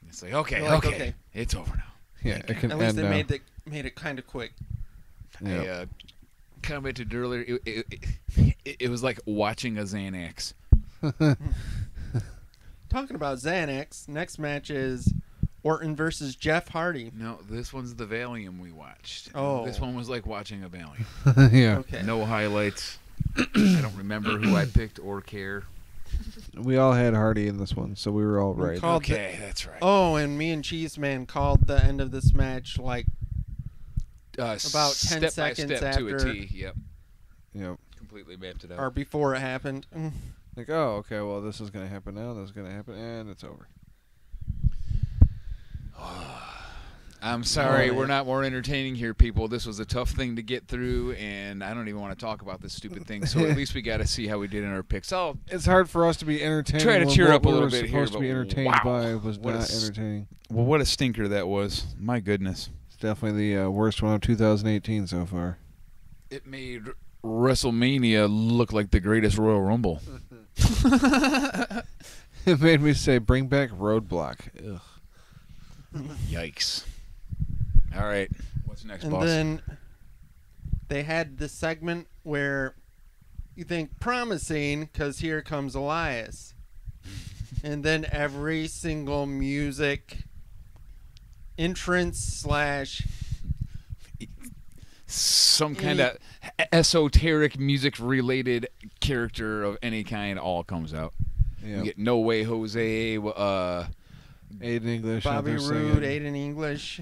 It's like okay, You're like, okay, okay. it's over now. Yeah, it can At least end they now. made it kind of quick. Yeah. I commented earlier. It was like watching a Xanax. Talking about Xanax, next match is Orton versus Jeff Hardy. No, this one's the Valium we watched. Oh. This one was like watching a Valium. Yeah. Okay. No highlights. I don't remember who I picked or care. We all had Hardy in this one, so we were all We right. called Okay, that's right. Oh, and me and Cheez Man called the end of this match like about 10 step by seconds step to a after- T. Yep. Yep. Completely mapped it out. or before it happened. Like, oh, okay, well, this is going to happen now, this is going to happen, and it's over. I'm sorry, Oh, we're yeah. not more entertaining here, people. This was a tough thing to get through, and I don't even want to talk about this stupid thing. So at least we got to see how we did in our picks. I'll It's hard for us to be entertained. Try to when cheer what up a we little were bit here, supposed to be but entertained wow. by was What a not s- entertaining. Well, what a stinker that was. My goodness. It's definitely the worst one of 2018 so far. It made WrestleMania look like the greatest Royal Rumble. It made me say, bring back Roadblock. Ugh. Yikes. All right. What's next, And boss? then they had this segment where you think promising because here comes Elias. And then every single music entrance / Some kind of esoteric music-related character of any kind all comes out. Yeah. We get No Way Jose. Aiden English. out Bobby there singing. Roode, Aiden English.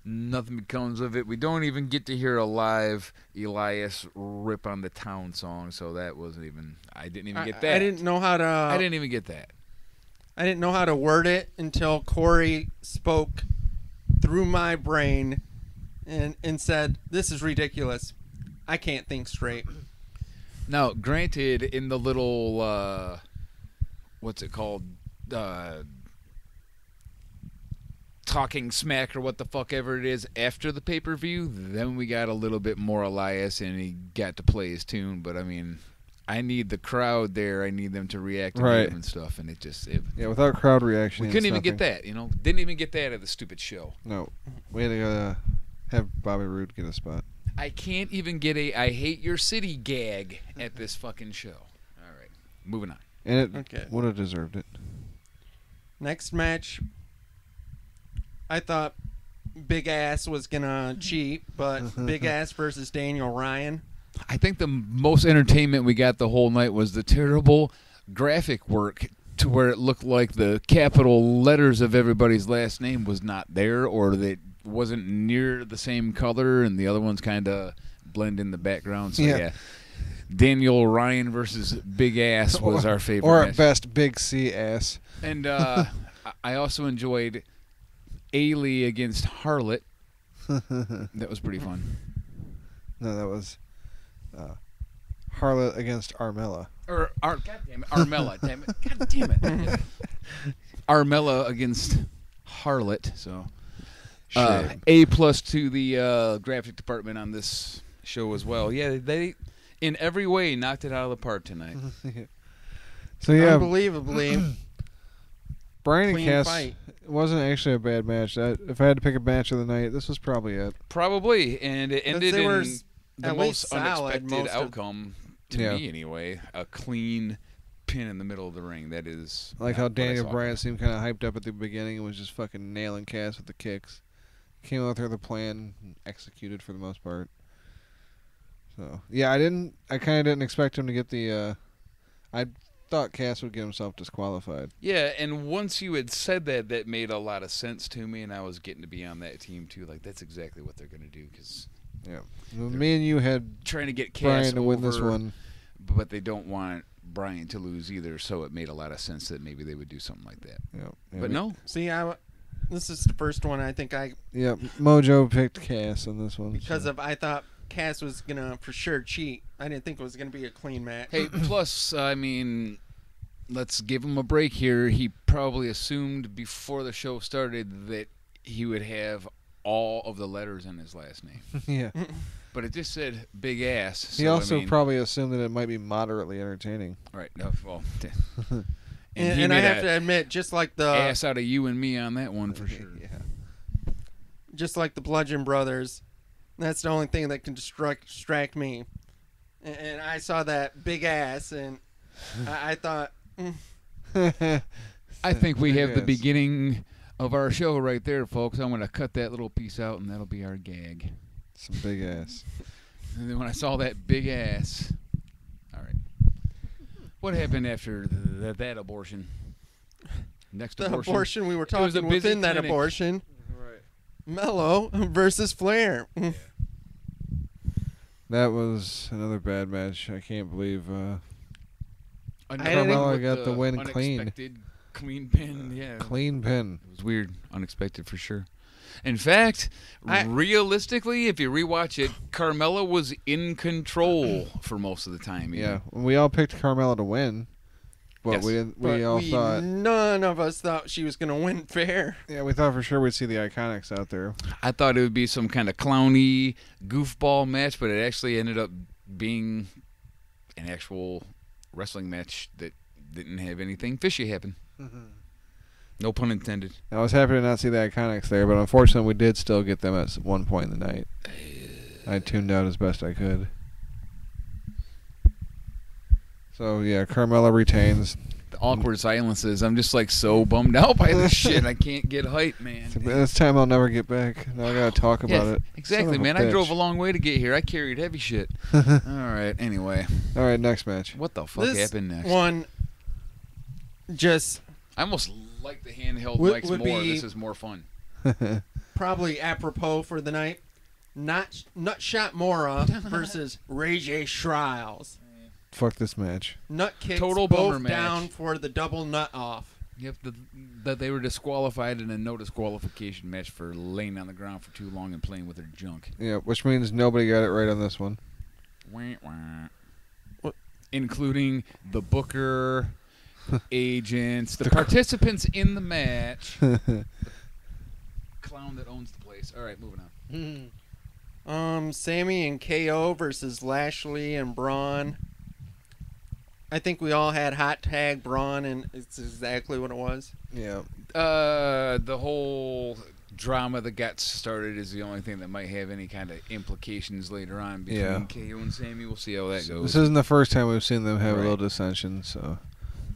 Nothing becomes of it. We don't even get to hear a live Elias rip on the Town song, so that wasn't even. I didn't even get that. I didn't know how to. I didn't even get that. I didn't know how to word it until Corey spoke through my brain and said, "This is ridiculous. I can't think straight." Now, granted, in the little what's it called? Talking smack or what the fuck ever it is after the pay-per-view, then we got a little bit more Elias and he got to play his tune. But I mean, I need the crowd there. I need them to react to Right. him and stuff. And it Yeah, without crowd reaction. we it's couldn't even nothing. get that. Didn't even get that at the stupid show. No. We had to go have Bobby Roode get a spot. I can't even get a "I hate your city" gag at this fucking show. All right, moving on. And it Okay. would have deserved it. Next match, I thought Big Ass was gonna cheat, but Big Ass versus Daniel Ryan. I think the most entertainment we got the whole night was the terrible graphic work to where it looked like the capital letters of everybody's last name was not there, or that wasn't near the same color, and the other ones kind of blend in the background. So yeah. Daniel Ryan versus Big Ass was our favorite Or match. at best, Big C ass. And I also enjoyed Ailey against Harlot. That was pretty fun. No, that was Harlot against Armella. God damn it, Armella. Damn it. God damn it. Armella against Harlot. So Shame. A+ to the graphic department on this show as well. Yeah, they in every way knocked it out of the park tonight. So yeah, Unbelievably Brian and clean Cass fight. wasn't actually a bad match. If I had to pick a match of the night, this was probably it. Probably, and it ended they in were the at most least solid unexpected most of- outcome to Yeah. me anyway. A clean pin in the middle of the ring. That is Like not how what I Daniel saw. Bryan seemed kind of hyped up at the beginning and was just fucking nailing Cass with the kicks. Came out there with a plan, and executed for the most part. So yeah, I kind of didn't expect him to get the. I thought Cass would get himself disqualified. Yeah, and once you had said that, that made a lot of sense to me, and I was getting to be on that team too. Like that's exactly what they're gonna do, because Yeah, me and you had trying to get Cass Bryan to win this over, one. but they don't want Bryan to lose either. So it made a lot of sense that maybe they would do something like that. Yeah, But no, See, this is the first one I think Yeah, Mojo picked Cass on this one because so. of I thought Cass was gonna for sure cheat. I didn't think it was gonna be a clean match. hey, plus, I mean, let's give him a break here. He probably assumed before the show started that he would have all of the letters in his last name. Yeah. But it just said Big Ass. So, He also I mean, probably assumed that it might be moderately entertaining. Right. No, well, and he I made have a to admit, just like the ass out of you and me on that one for sure. just like the Bludgeon Brothers, that's the only thing that can distract me. And I saw that big ass, and I thought, I think we Big have the ass. beginning of our show right there, folks. I'm going to cut that little piece out, and that'll be our gag. Some big ass. And then when I saw that big ass, all right. What happened after that abortion? Next The abortion. abortion we were It was a talking busy within that clinic. abortion. Right. Mello versus Flair. That was another bad match. I can't believe. Carmella got the win clean. Unexpected clean pin. Yeah. Clean pin. It was weird, unexpected for sure. In fact, realistically, if you rewatch it, Carmella was in control for most of the time. Yeah, we all picked Carmella to win, but Yes. we didn't. But We all thought. none of us thought she was going to win fair. Yeah, we thought for sure we'd see the Iconics out there. I thought it would be some kind of clowny goofball match, but it actually ended up being an actual wrestling match that didn't have anything fishy happen. No pun intended. I was happy to not see the Iconics there, but unfortunately we did still get them at one point in the night. I tuned out as best I could. So yeah, Carmella retains. The awkward silences. I'm just like so bummed out by this shit. I can't get hype, man. This time I'll never get back. Now I gotta talk about it. Exactly, Son of a man. I drove a bitch. long way to get here. I carried heavy shit. All right. Anyway, All right, next match. what the fuck This happened next? one just I almost like the handheld Would mics more. be- This is more fun. probably apropos for the night. Nutshot Mora versus Ray J Shriles. Fuck this match. Nut kicks Total both bummer match. down for the double nut off. Yep, that they were disqualified in a no disqualification match for laying on the ground for too long and playing with their junk. Yeah, which means nobody got it right on this one. Wah, wah. What? Including the booker, agents, the participants in the match, clown that owns the place. All right, moving on. Sammy and KO versus Lashley and Braun. I think we all had hot tag Braun, and it's exactly what it was. Yeah. The whole drama that got started is the only thing that might have any kind of implications later on between Yeah. KO and Sammy. We'll see how that goes. This isn't the first time we've seen them have a Right. little dissension, so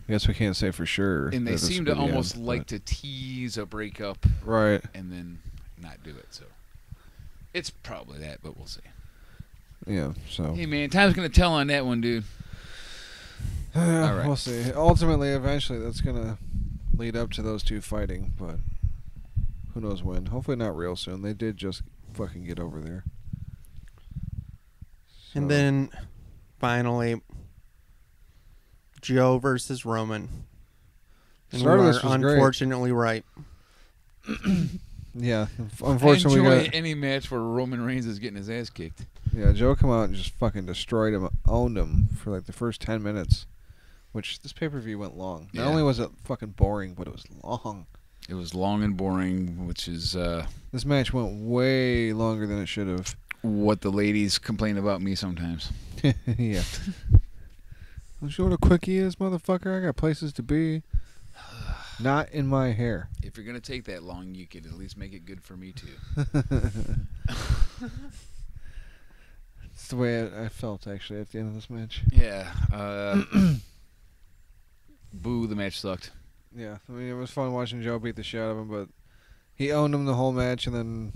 I guess we can't say for sure. And they that this seem will to be the almost end, like but- to tease a breakup Right. and then not do it. So it's probably that, but we'll see. Yeah, so. Hey, man, time's going to tell on that one, dude. All right. We'll see. Ultimately, eventually, that's going to lead up to those two fighting, but who knows when. Hopefully not real soon. They did just fucking get over there. And So- then, finally, Joe versus Roman. And Start of we this are was great. unfortunately right. Yeah, I unfortunately, we enjoy got. any match where Roman Reigns is getting his ass kicked. Yeah, Joe come out and just fucking destroyed him, owned him for like the first 10 minutes, which this pay-per-view went long. Not Yeah. only was it fucking boring, but it was long. It was long and boring, which is This match went way longer than it should have. what the ladies complain about me sometimes. Yeah. Don't you know what a quickie is, motherfucker? I got places to be. Not in my hair. If you're going to take that long, you could at least make it good for me, too. It's the way I felt, actually, at the end of this match. Yeah. Boo, the match sucked. Yeah, I mean, it was fun watching Joe beat the shit out of him, but he owned him the whole match, and then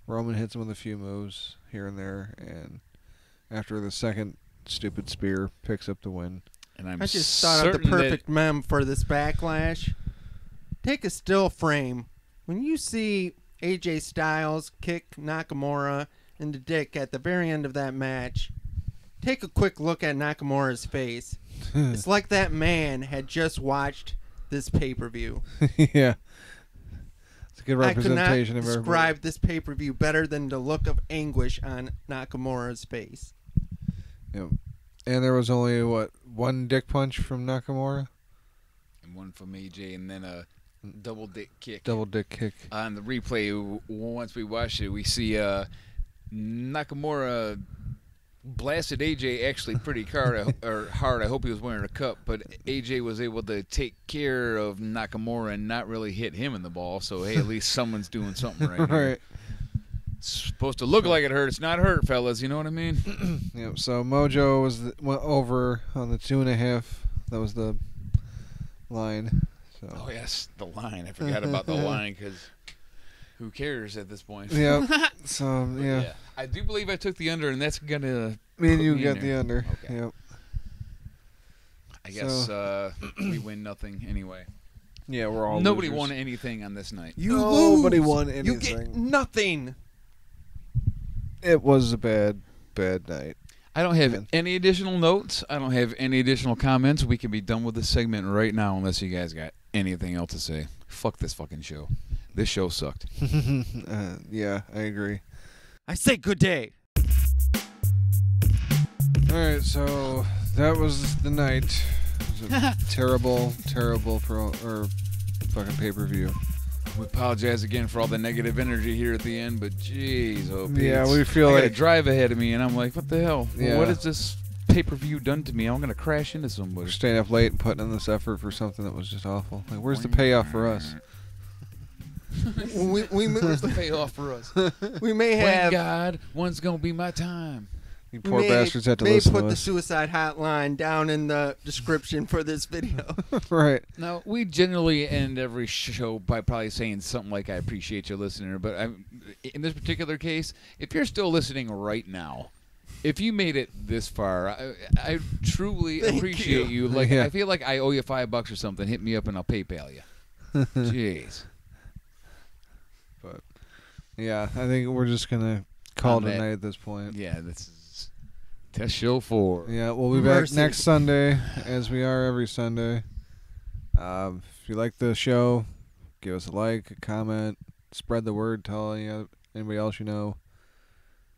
Roman hits him with a few moves here and there, and after the second stupid spear, picks up the win. And I'm I just thought of the certain that- perfect meme for this Backlash. Take a still frame. When you see AJ Styles kick Nakamura in the dick at the very end of that match, take a quick look at Nakamura's face. It's like that man had just watched this pay-per-view. Yeah. It's a good I could not representation of everybody. describe this pay-per-view better than the look of anguish on Nakamura's face. Yep. And there was only, one dick punch from Nakamura? And one from AJ, and then a double dick kick. Double dick kick. On the replay, once we watched it, we see Nakamura blasted AJ actually pretty hard. I hope he was wearing a cup, but AJ was able to take care of Nakamura and not really hit him in the ball. So hey, at least someone's doing something right. Here. Right. It's supposed to look like it hurt. It's not hurt, fellas. You know what I mean? Yep. So Mojo went over on the 2.5. That was the line. So. Oh yes, the line. I forgot about the line because who cares at this point? Yep. So But yeah. I do believe I took the under, and that's gonna. Me and put you me in got the there. under. Okay. Yep. I guess we win nothing anyway. Yeah, we're all Nobody losers. won anything on this night. You Nobody lose. won You get anything. nothing. It was a bad night. I don't have Man. any additional notes. I don't have any additional comments. We can be done with this segment right now unless you guys got anything else to say. Fuck this fucking show. This show sucked. Yeah, I agree. I say good day. All right, so that was the night. It was a terrible fucking pay-per-view. We apologize again for all the negative energy here at the end, but jeez, oh, Yeah, Pete, we feel I got a like- drive ahead of me, and I'm like, what the hell? Yeah. What has this pay-per-view done to me? I'm gonna crash into We're somebody. staying up late and putting in this effort for something that was just awful. Like, where's the payoff for us? Where's the payoff for us? we may Thank have God, when's gonna be my time? You we poor may- bastards had to may listen put to the us. suicide hotline down in the description for this video. Right. Now, we generally end every show by probably saying something like, I appreciate you listening, but in this particular case, if you're still listening right now, if you made it this far, I truly Thank appreciate you. you. Like, Yeah. I feel like I owe you $5 or something. Hit me up and I'll PayPal you. Jeez. But yeah, I think we're just gonna call On it a that- night at this point. Yeah, this is test show 4. Yeah, we'll be Mercy. back next Sunday, as we are every Sunday. If you like the show, give us a like, a comment, spread the word, tell anybody else you know.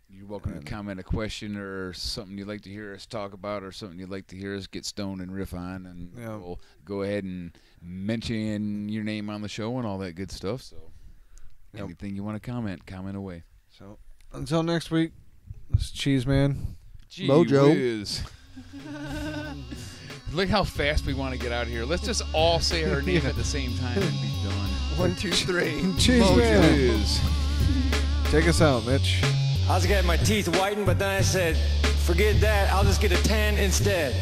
You're welcome to comment a question or something you'd like to hear us talk about or something you'd like to hear us get stoned and riff on, and Yeah. we'll go ahead and mention your name on the show and all that good stuff. So Yep. anything you want to comment away. So until next week, this is Cheez Man. Gee Mojo. whiz. Look how fast we want to get out of here. Let's just all say her name at the same time and be done. 1, 2, 3. Cheez Mojo Man. whiz. Take us out, Mitch. I was getting my teeth whitened, but then I said, forget that, I'll just get a tan instead.